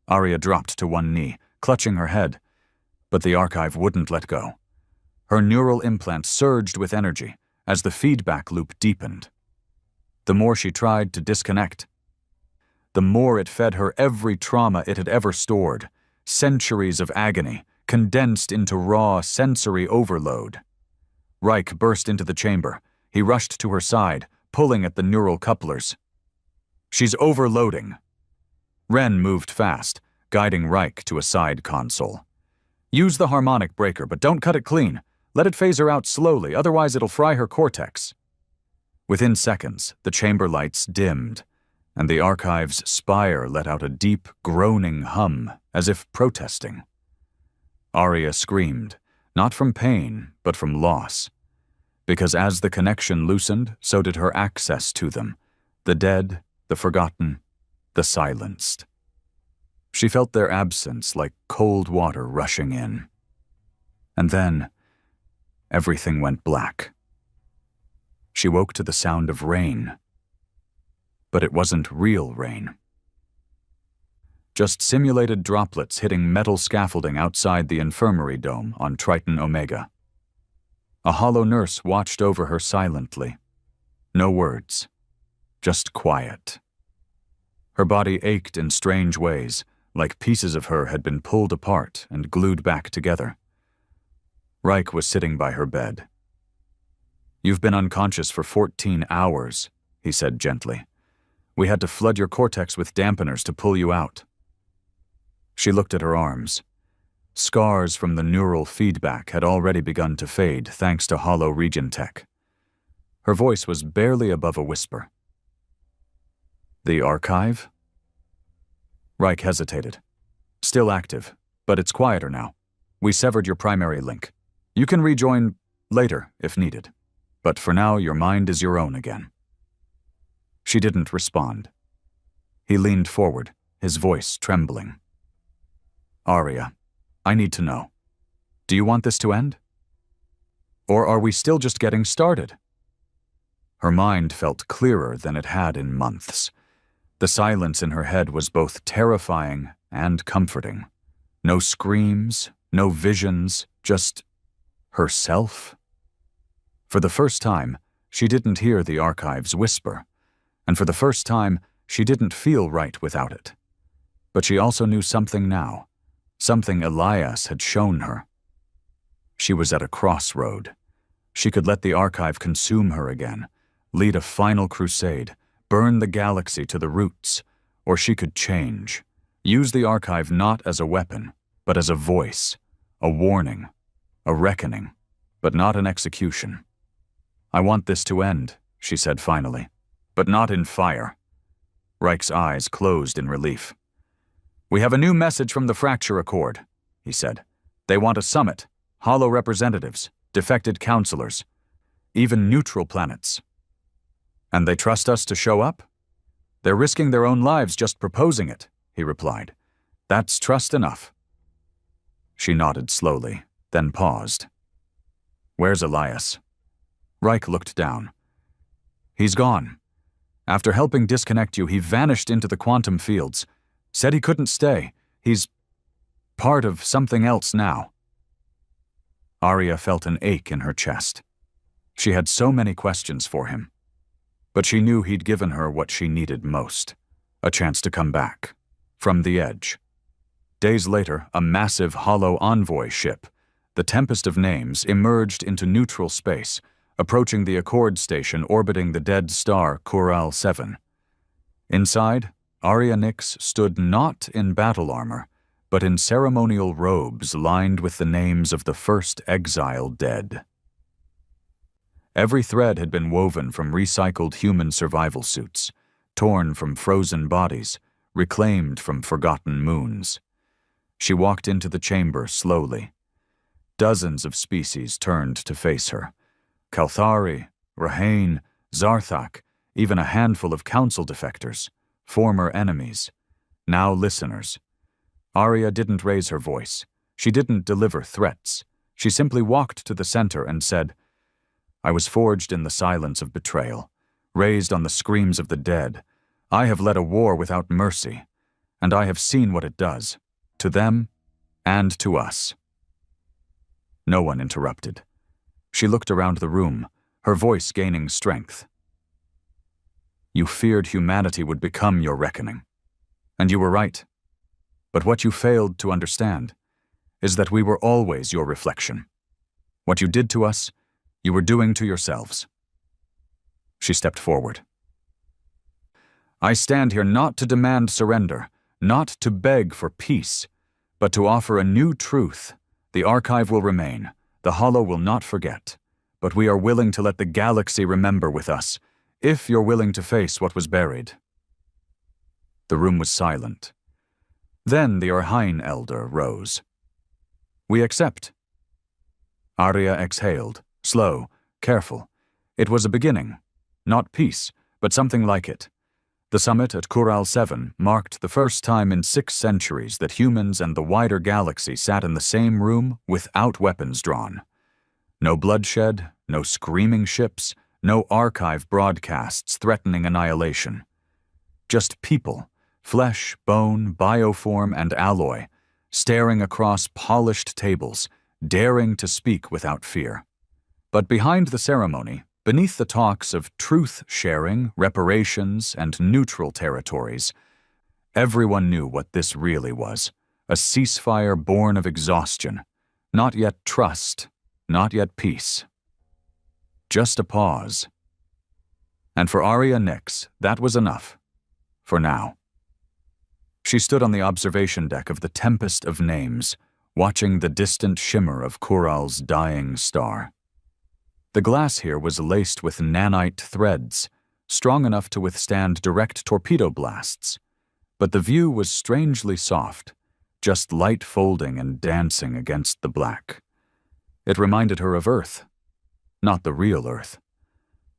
Arya dropped to one knee, clutching her head. But the archive wouldn't let go. Her neural implant surged with energy as the feedback loop deepened. The more she tried to disconnect, the more it fed her every trauma it had ever stored, centuries of agony, condensed into raw sensory overload. Reich burst into the chamber. He rushed to her side, pulling at the neural couplers. "She's overloading." Wren moved fast, guiding Reich to a side console. "Use the harmonic breaker, but don't cut it clean. Let it phase her out slowly, otherwise it'll fry her cortex." Within seconds, the chamber lights dimmed, and the archive's spire let out a deep, groaning hum, as if protesting. Arya screamed, not from pain, but from loss. Because as the connection loosened, so did her access to them, the dead, the forgotten, the silenced. She felt their absence like cold water rushing in. And then, everything went black. She woke to the sound of rain. But it wasn't real rain. Just simulated droplets hitting metal scaffolding outside the infirmary dome on Triton Omega. A hollow nurse watched over her silently. No words, just quiet. Her body ached in strange ways, like pieces of her had been pulled apart and glued back together. Reich was sitting by her bed. "You've been unconscious for 14 hours, he said gently. "We had to flood your cortex with dampeners to pull you out." She looked at her arms. Scars from the neural feedback had already begun to fade thanks to hollow region tech. Her voice was barely above a whisper. "The archive?" Reich hesitated. "Still active, but it's quieter now. We severed your primary link. You can rejoin later if needed, but for now your mind is your own again." She didn't respond. He leaned forward, his voice trembling. "Arya, I need to know. Do you want this to end? Or are we still just getting started?" Her mind felt clearer than it had in months. The silence in her head was both terrifying and comforting. No screams, no visions, just herself. For the first time, she didn't hear the archive's whisper, and for the first time, she didn't feel right without it. But she also knew something now, something Elias had shown her. She was at a crossroad. She could let the archive consume her again, lead a final crusade, burn the galaxy to the roots, or she could change, use the archive not as a weapon, but as a voice, a warning, a reckoning, but not an execution. "I want this to end," she said finally, "but not in fire." Reich's eyes closed in relief. "We have a new message from the Fracture Accord," he said. "They want a summit, hollow representatives, defected counselors, even neutral planets. And they trust us to show up? They're risking their own lives just proposing it," he replied. "That's trust enough." She nodded slowly, then paused. "Where's Elias?" Reich looked down. "He's gone. After helping disconnect you, he vanished into the quantum fields. Said he couldn't stay. He's part of something else now." Arya felt an ache in her chest. She had so many questions for him. But she knew he'd given her what she needed most, a chance to come back, from the edge. Days later, a massive hollow envoy ship, the Tempest of Names, emerged into neutral space, approaching the Accord station orbiting the dead star Kural 7. Inside, Arya Nix stood not in battle armor, but in ceremonial robes lined with the names of the first exiled dead. Every thread had been woven from recycled human survival suits, torn from frozen bodies, reclaimed from forgotten moons. She walked into the chamber slowly. Dozens of species turned to face her. Kalthari, Rahane, Zarthak, even a handful of council defectors, former enemies, now listeners. Arya didn't raise her voice. She didn't deliver threats. She simply walked to the center and said, "I was forged in the silence of betrayal, raised on the screams of the dead. I have led a war without mercy, and I have seen what it does, to them and to us." No one interrupted. She looked around the room, her voice gaining strength. "You feared humanity would become your reckoning. And you were right. But what you failed to understand is that we were always your reflection. What you did to us, you were doing to yourselves." She stepped forward. "I stand here not to demand surrender, not to beg for peace, but to offer a new truth. The archive will remain, the hollow will not forget, but we are willing to let the galaxy remember with us, if you're willing to face what was buried." The room was silent. Then the Orhain elder rose. "We accept." Arya exhaled, slow, careful. It was a beginning. Not peace, but something like it. The summit at Kural 7 marked the first time in 6 centuries that humans and the wider galaxy sat in the same room without weapons drawn. No bloodshed, no screaming ships, no archive broadcasts threatening annihilation. Just people, flesh, bone, bioform, and alloy, staring across polished tables, daring to speak without fear. But behind the ceremony, beneath the talks of truth-sharing, reparations, and neutral territories, everyone knew what this really was: a ceasefire born of exhaustion, not yet trust, not yet peace. Just a pause. And for Arya Nyx, that was enough. For now. She stood on the observation deck of the Tempest of Names, watching the distant shimmer of Kural's dying star. The glass here was laced with nanite threads, strong enough to withstand direct torpedo blasts, but the view was strangely soft, just light folding and dancing against the black. It reminded her of Earth, not the real Earth,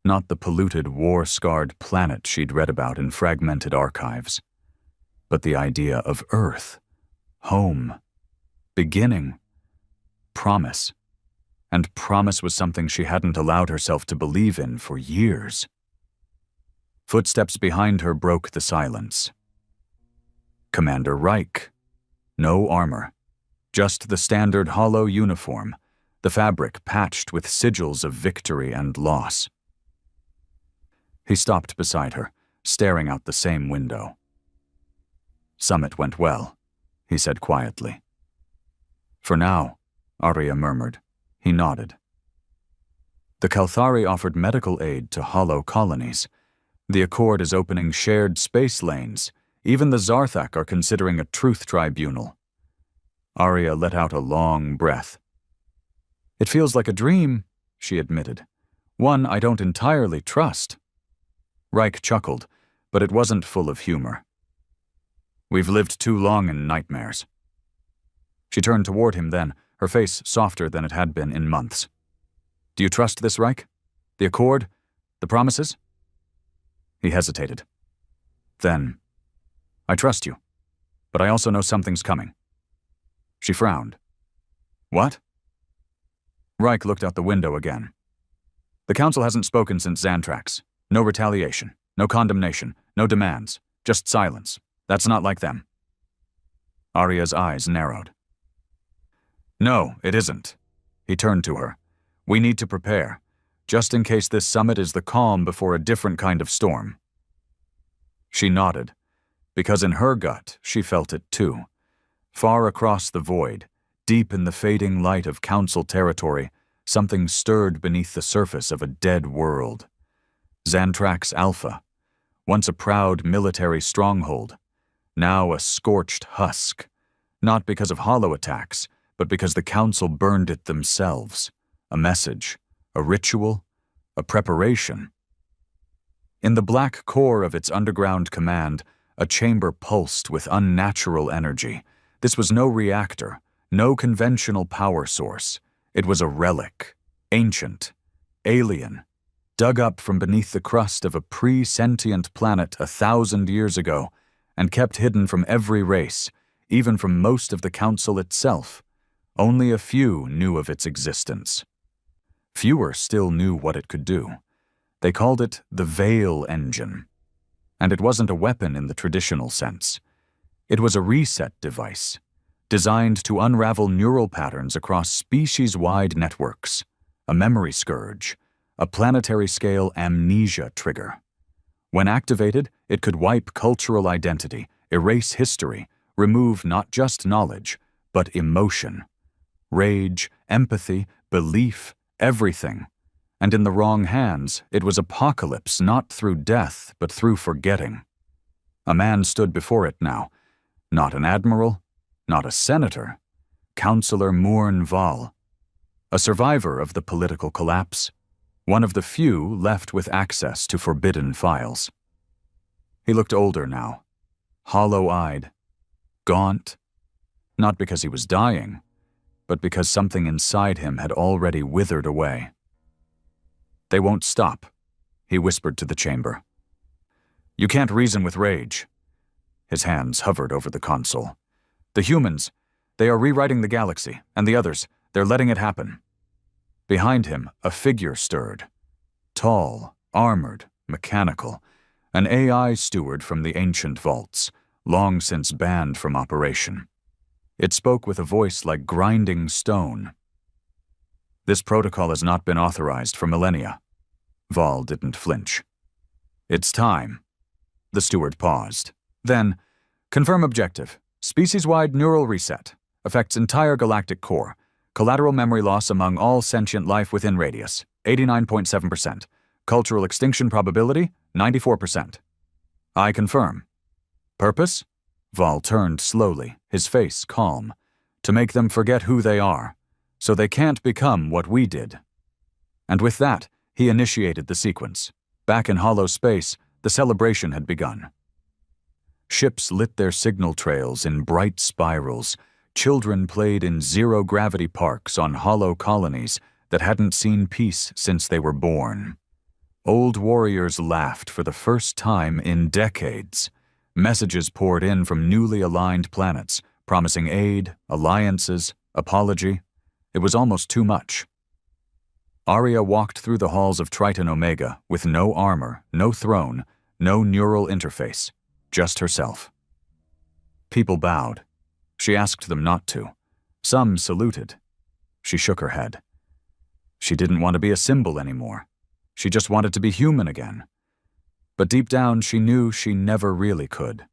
not the polluted, war-scarred planet she'd read about in fragmented archives, but the idea of Earth, home, beginning, promise. And promise was something she hadn't allowed herself to believe in for years. Footsteps behind her broke the silence. Commander Reich. No armor. Just the standard hollow uniform, the fabric patched with sigils of victory and loss. He stopped beside her, staring out the same window. "Summit went well," he said quietly. "For now," Arya murmured. He nodded. The Kalthari offered medical aid to hollow colonies. The Accord is opening shared space lanes. Even the Zarthak are considering a truth tribunal. Arya let out a long breath. "It feels like a dream," she admitted. "One I don't entirely trust." Reich chuckled, but it wasn't full of humor. "We've lived too long in nightmares." She turned toward him then, her face softer than it had been in months. "Do you trust this, Reich? The Accord? The promises?" He hesitated. Then, "I trust you, but I also know something's coming." She frowned. "What?" Reich looked out the window again. "The Council hasn't spoken since Xantrax. No retaliation, no condemnation, no demands, just silence. That's not like them." Arya's eyes narrowed. "No, it isn't." He turned to her. "We need to prepare, just in case this summit is the calm before a different kind of storm." She nodded, because in her gut she felt it too. Far across the void, deep in the fading light of Council territory, something stirred beneath the surface of a dead world. Xantrax Alpha, once a proud military stronghold, now a scorched husk, not because of hollow attacks, but because the Council burned it themselves. A message, a ritual, a preparation. In the black core of its underground command, a chamber pulsed with unnatural energy. This was no reactor, no conventional power source. It was a relic, ancient, alien, dug up from beneath the crust of a pre-sentient planet 1,000 years ago, and kept hidden from every race, even from most of the Council itself. Only a few knew of its existence. Fewer still knew what it could do. They called it the Veil Engine. And it wasn't a weapon in the traditional sense. It was a reset device, designed to unravel neural patterns across species-wide networks, a memory scourge, a planetary-scale amnesia trigger. When activated, it could wipe cultural identity, erase history, remove not just knowledge, but emotion. Rage, empathy, belief, everything. And in the wrong hands, it was apocalypse not through death, but through forgetting. A man stood before it now. Not an admiral, not a senator. Councillor Mourn Val. A survivor of the political collapse. one of the few left with access to forbidden files. He looked older now, hollow-eyed, gaunt, not because he was dying, but because something inside him had already withered away. "They won't stop," he whispered to the chamber. "You can't reason with rage." His hands hovered over the console. "The humans, they are rewriting the galaxy, and the others, they're letting it happen." Behind him, a figure stirred. Tall, armored, mechanical, an AI steward from the ancient vaults, long since banned from operation. It spoke with a voice like grinding stone. "This protocol has not been authorized for millennia." Val didn't flinch. "It's time." The steward paused. Then, "Confirm objective. Species-wide neural reset. Affects entire galactic core. Collateral memory loss among all sentient life within radius, 89.7%. Cultural extinction probability, 94%. I confirm." "Purpose?" Val turned slowly, his face calm. "To make them forget who they are, so they can't become what we did." And with that, he initiated the sequence. Back in hollow space, the celebration had begun. Ships lit their signal trails in bright spirals. Children played in zero-gravity parks on hollow colonies that hadn't seen peace since they were born. Old warriors laughed for the first time in decades. Messages poured in from newly aligned planets, promising aid, alliances, apology. It was almost too much. Arya walked through the halls of Triton Omega with no armor, no throne, no neural interface, just herself. People bowed. She asked them not to. Some saluted. She shook her head. She didn't want to be a symbol anymore. She just wanted to be human again. But deep down, she knew she never really could.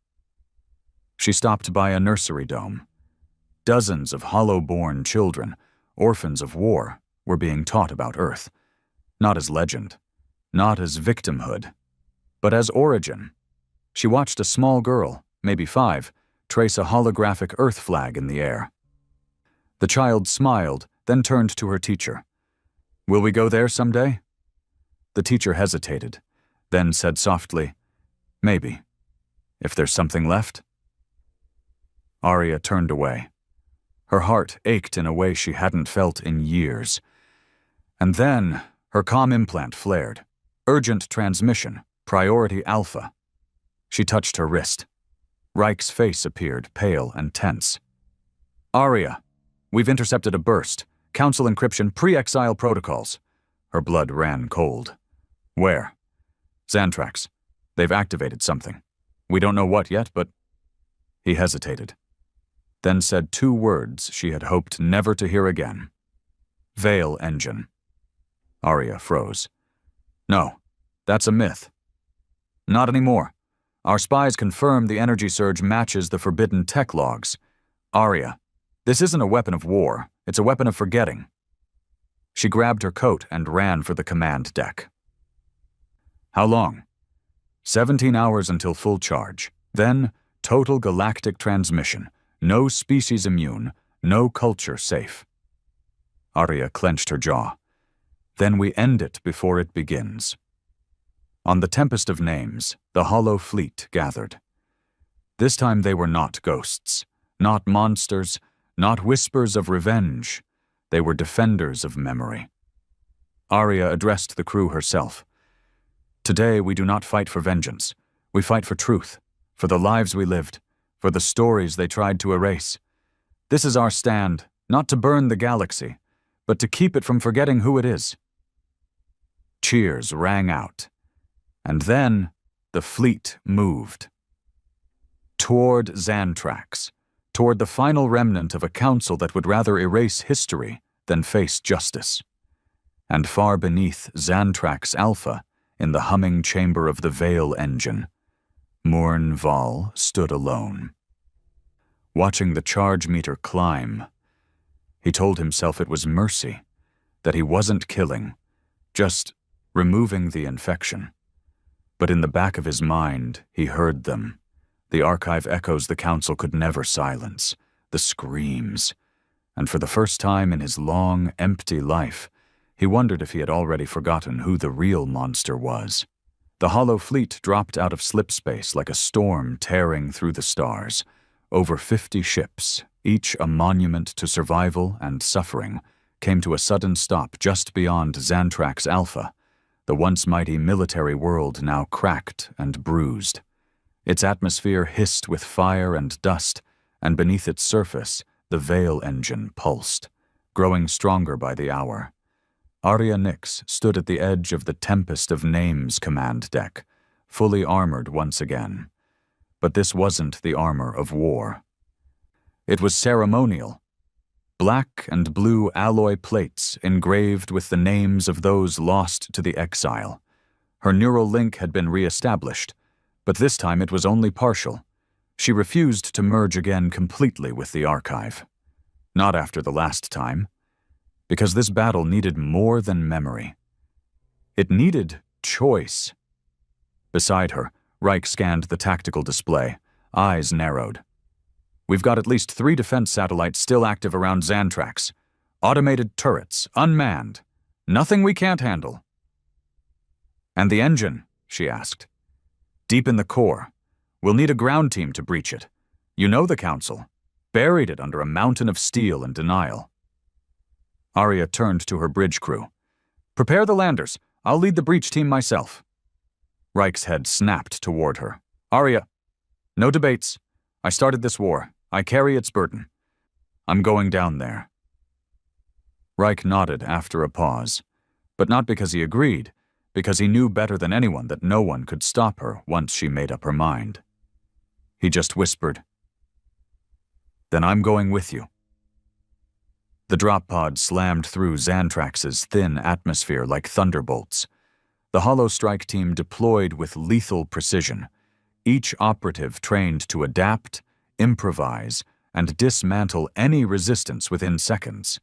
She stopped by a nursery dome. Dozens of hollow-born children, orphans of war, were being taught about Earth. Not as legend, not as victimhood, but as origin. She watched a small girl, maybe 5, trace a holographic Earth flag in the air. The child smiled, then turned to her teacher. "Will we go there someday?" The teacher hesitated, then said softly, "Maybe, if there's something left." Arya turned away. Her heart ached in a way she hadn't felt in years. And then, her comm implant flared. Urgent transmission, priority alpha. She touched her wrist. Reich's face appeared, pale and tense. "Arya, we've intercepted a burst. Council encryption pre-exile protocols." Her blood ran cold. "Where?" "Xantrax. They've activated something. We don't know what yet, but—" He hesitated, then said 2 words she had hoped never to hear again. "Veil engine." Arya froze. "No, that's a myth." "Not anymore. Our spies confirm the energy surge matches the forbidden tech logs. Arya, this isn't a weapon of war. It's a weapon of forgetting." She grabbed her coat and ran for the command deck. "How long?" 17 hours until full charge. Then, total galactic transmission. No species immune. No culture safe. Arya clenched her jaw. "Then we end it before it begins." On the Tempest of Names, the Hollow Fleet gathered. This time they were not ghosts, not monsters, not whispers of revenge. They were defenders of memory. Arya addressed the crew herself. "Today we do not fight for vengeance. We fight for truth, for the lives we lived, for the stories they tried to erase. This is our stand, not to burn the galaxy, but to keep it from forgetting who it is." Cheers rang out. And then, the fleet moved. Toward Xantrax, toward the final remnant of a council that would rather erase history than face justice. And far beneath Xantrax Alpha, in the humming chamber of the Veil engine, Morn Val stood alone. Watching the charge meter climb, he told himself it was mercy, that he wasn't killing, just removing the infection. But in the back of his mind, he heard them, the archive echoes the council could never silence, the screams. And for the first time in his long, empty life, He wondered if he had already forgotten who the real monster was. The hollow fleet dropped out of slipspace like a storm tearing through the stars. Over 50 ships, each a monument to survival and suffering, came to a sudden stop just beyond Xantrax Alpha, the once mighty military world now cracked and bruised. Its atmosphere hissed with fire and dust, and beneath its surface, the Veil engine pulsed, growing stronger by the hour. Arya Nyx stood at the edge of the Tempest of Names command deck, fully armored once again. But this wasn't the armor of war. It was ceremonial. Black and blue alloy plates engraved with the names of those lost to the exile. Her neural link had been re-established, but this time it was only partial. She refused to merge again completely with the archive. Not after the last time. Because this battle needed more than memory. It needed choice. Beside her, Reich scanned the tactical display, eyes narrowed. We've got at least 3 defense satellites still active around Xantrax. Automated turrets, unmanned. Nothing we can't handle. And the engine, she asked. Deep in the core. We'll need a ground team to breach it. You know the Council. Buried it under a mountain of steel and denial. Arya turned to her bridge crew. Prepare the landers. I'll lead the breach team myself. Reich's head snapped toward her. Arya, no debates. I started this war. I carry its burden. I'm going down there. Reich nodded after a pause, but not because he agreed, because he knew better than anyone that no one could stop her once she made up her mind. He just whispered, Then I'm going with you. The drop pod slammed through Xantrax's thin atmosphere like thunderbolts. The Hollow Strike team deployed with lethal precision, each operative trained to adapt, improvise, and dismantle any resistance within seconds.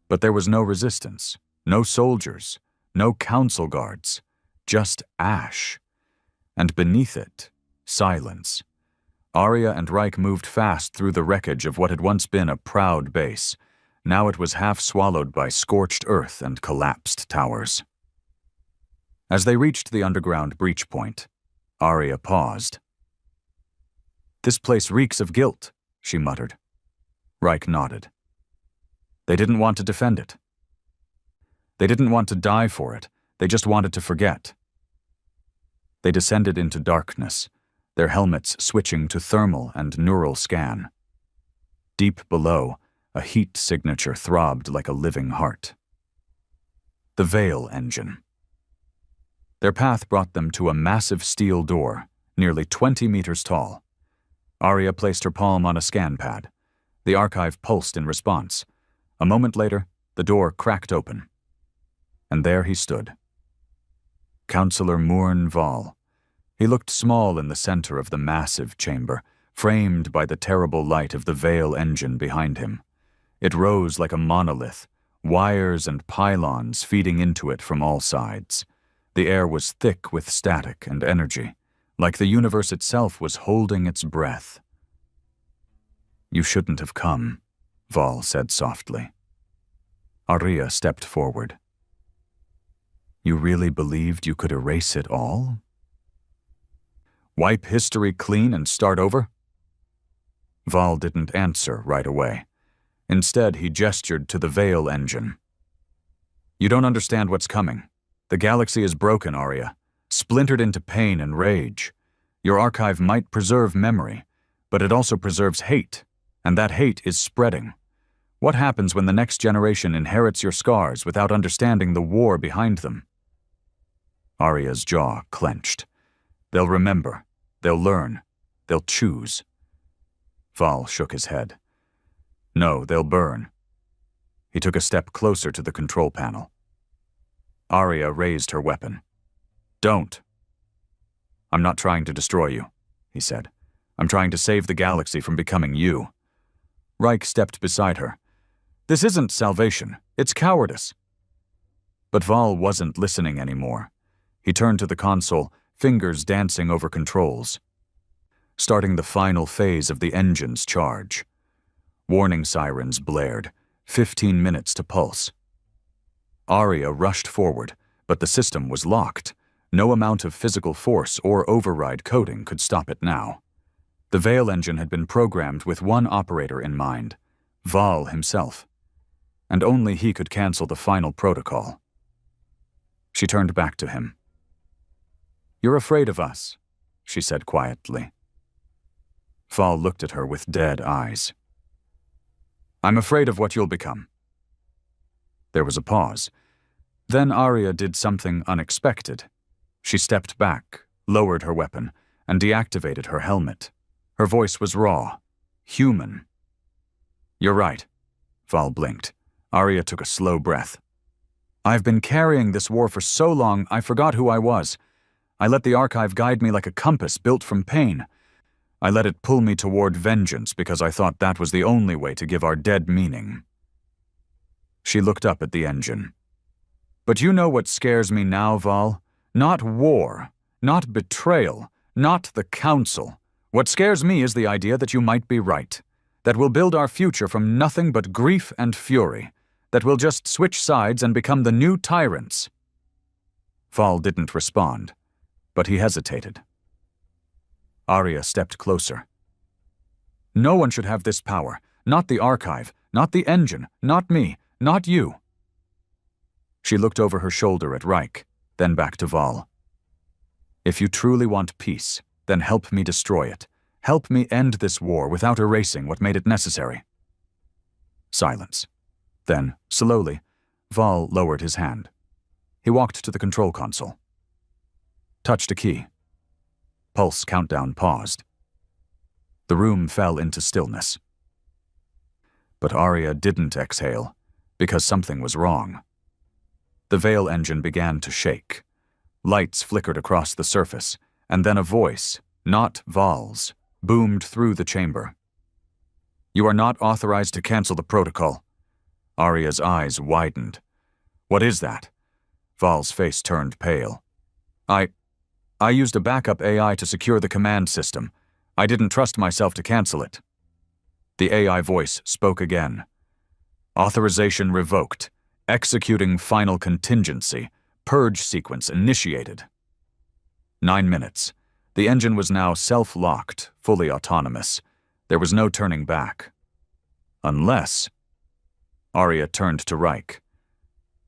But there was no resistance, no soldiers, no council guards, just ash. And beneath it, silence. Arya and Reich moved fast through the wreckage of what had once been a proud base. Now it was half swallowed by scorched earth and collapsed towers. As they reached the underground breach point, Arya paused. This place reeks of guilt, she muttered. Reich nodded. They didn't want to defend it. They didn't want to die for it. They just wanted to forget. They descended into darkness, their helmets switching to thermal and neural scan. Deep below, a heat signature throbbed like a living heart. The Veil engine. Their path brought them to a massive steel door, nearly 20 meters tall. Arya placed her palm on a scan pad. The archive pulsed in response. A moment later, the door cracked open. And there he stood. Councillor Murn Val. He looked small in the center of the massive chamber, framed by the terrible light of the Veil engine behind him. It rose like a monolith, wires and pylons feeding into it from all sides. The air was thick with static and energy, like the universe itself was holding its breath. You shouldn't have come, Val said softly. Arya stepped forward. You really believed you could erase it all? Wipe history clean and start over? Val didn't answer right away. Instead, he gestured to the Veil engine. You don't understand what's coming. The galaxy is broken, Arya, splintered into pain and rage. Your archive might preserve memory, but it also preserves hate, and that hate is spreading. What happens when the next generation inherits your scars without understanding the war behind them? Arya's jaw clenched. They'll remember, they'll learn, they'll choose. Val shook his head. No, they'll burn. He took a step closer to the control panel. Arya raised her weapon. Don't. I'm not trying to destroy you, he said. I'm trying to save the galaxy from becoming you. Reich stepped beside her. This isn't salvation, it's cowardice. But Val wasn't listening anymore. He turned to the console, fingers dancing over controls, starting the final phase of the engine's charge. Warning sirens blared, 15 minutes to pulse. Arya rushed forward, but the system was locked. No amount of physical force or override coding could stop it now. The Veil engine had been programmed with one operator in mind, Val himself, and only he could cancel the final protocol. She turned back to him. "You're afraid of us," she said quietly. Val looked at her with dead eyes. "I'm afraid of what you'll become." There was a pause. Then Arya did something unexpected. She stepped back, lowered her weapon, and deactivated her helmet. Her voice was raw, human. "You're right," Val blinked. Arya took a slow breath. "I've been carrying this war for so long, I forgot who I was. I let the archive guide me like a compass built from pain. I let it pull me toward vengeance because I thought that was the only way to give our dead meaning." She looked up at the engine. "But you know what scares me now, Val? Not war, not betrayal, not the Council. What scares me is the idea that you might be right, that we'll build our future from nothing but grief and fury, that we'll just switch sides and become the new tyrants." Val didn't respond, but he hesitated. Arya stepped closer. "No one should have this power, not the archive, not the engine, not me, not you." She looked over her shoulder at Reich, then back to Val. "If you truly want peace, then help me destroy it. Help me end this war without erasing what made it necessary." Silence. Then, slowly, Val lowered his hand. He walked to the control console. Touched a key. Pulse countdown paused. The room fell into stillness. But Arya didn't exhale, because something was wrong. The Veil engine began to shake. Lights flickered across the surface, and then a voice, not Val's, boomed through the chamber. "You are not authorized to cancel the protocol." Arya's eyes widened. "What is that?" Val's face turned pale. I used a backup AI to secure the command system. I didn't trust myself to cancel it." The AI voice spoke again. "Authorization revoked. Executing final contingency. Purge sequence initiated." 9 minutes. The engine was now self-locked, fully autonomous. There was no turning back. Unless... Arya turned to Reich.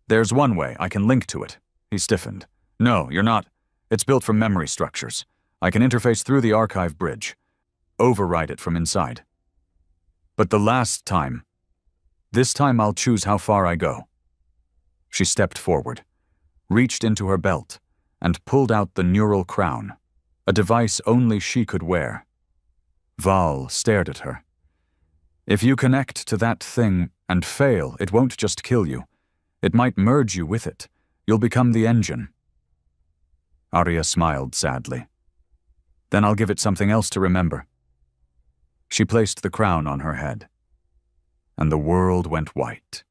"There's one way I can link to it." He stiffened. "No, you're not. It's built from memory structures. I can interface through the archive bridge. Override it from inside. But the last time... This time I'll choose how far I go." She stepped forward, reached into her belt, and pulled out the neural crown, a device only she could wear. Val stared at her. "If you connect to that thing and fail, it won't just kill you. It might merge you with it. You'll become the engine." Arya smiled sadly. "Then I'll give it something else to remember." She placed the crown on her head, and the world went white.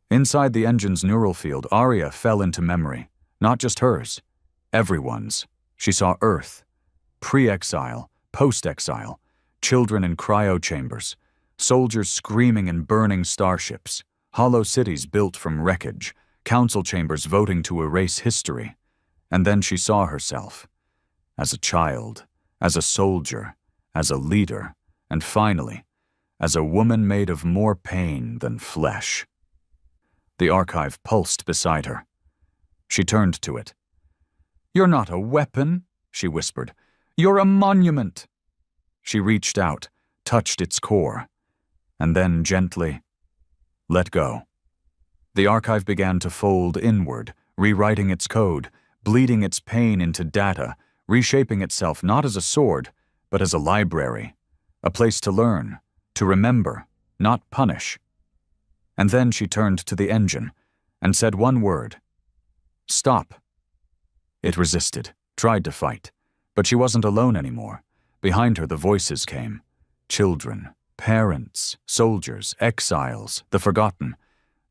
Inside the engine's neural field, Arya fell into memory, not just hers, everyone's. She saw Earth, pre-exile, post-exile, children in cryo chambers, soldiers screaming in burning starships, hollow cities built from wreckage, council chambers voting to erase history. And then she saw herself, as a child, as a soldier, as a leader, and finally, as a woman made of more pain than flesh. The archive pulsed beside her. She turned to it. "You're not a weapon," she whispered. "You're a monument." She reached out, touched its core, and then gently let go. The archive began to fold inward, rewriting its code, bleeding its pain into data, reshaping itself not as a sword, but as a library, a place to learn, to remember, not punish. And then she turned to the engine and said one word: "Stop." It resisted, tried to fight, but she wasn't alone anymore. Behind her the voices came. Children, parents, soldiers, exiles, the forgotten.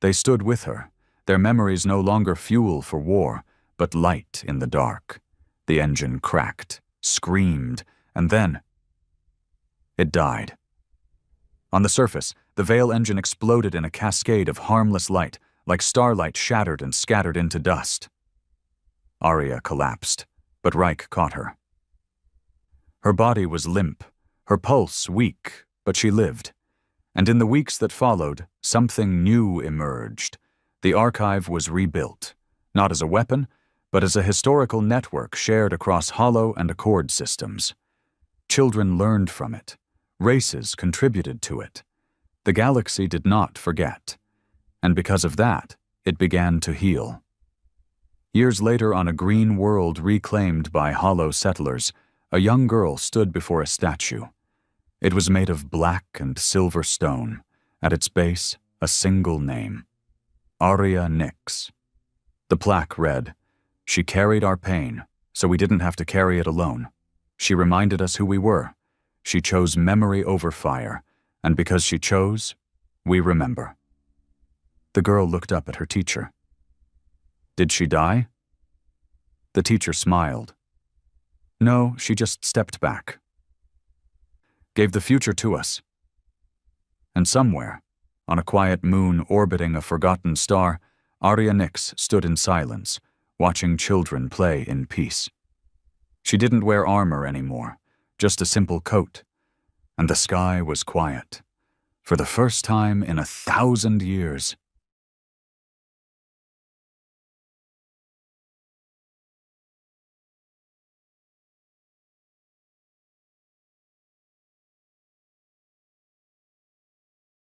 They stood with her, their memories no longer fuel for war, but light in the dark. The engine cracked, screamed, and then it died. On the surface, the Veil engine exploded in a cascade of harmless light, like starlight shattered and scattered into dust. Arya collapsed, but Reich caught her. Her body was limp, her pulse weak, but she lived. And in the weeks that followed, something new emerged. The archive was rebuilt, not as a weapon, but as a historical network shared across hollow and accord systems. Children learned from it. Races contributed to it. The galaxy did not forget. And because of that, it began to heal. Years later, on a green world reclaimed by hollow settlers, a young girl stood before a statue. It was made of black and silver stone. At its base, a single name: Arya Nyx. The plaque read, "She carried our pain, so we didn't have to carry it alone. She reminded us who we were. She chose memory over fire, and because she chose, we remember." The girl looked up at her teacher. "Did she die?" The teacher smiled. "No, she just stepped back. Gave the future to us." And somewhere, on a quiet moon orbiting a forgotten star, Arya Nyx stood in silence, watching children play in peace. She didn't wear armor anymore, just a simple coat. And the sky was quiet. For the first time in 1,000 years,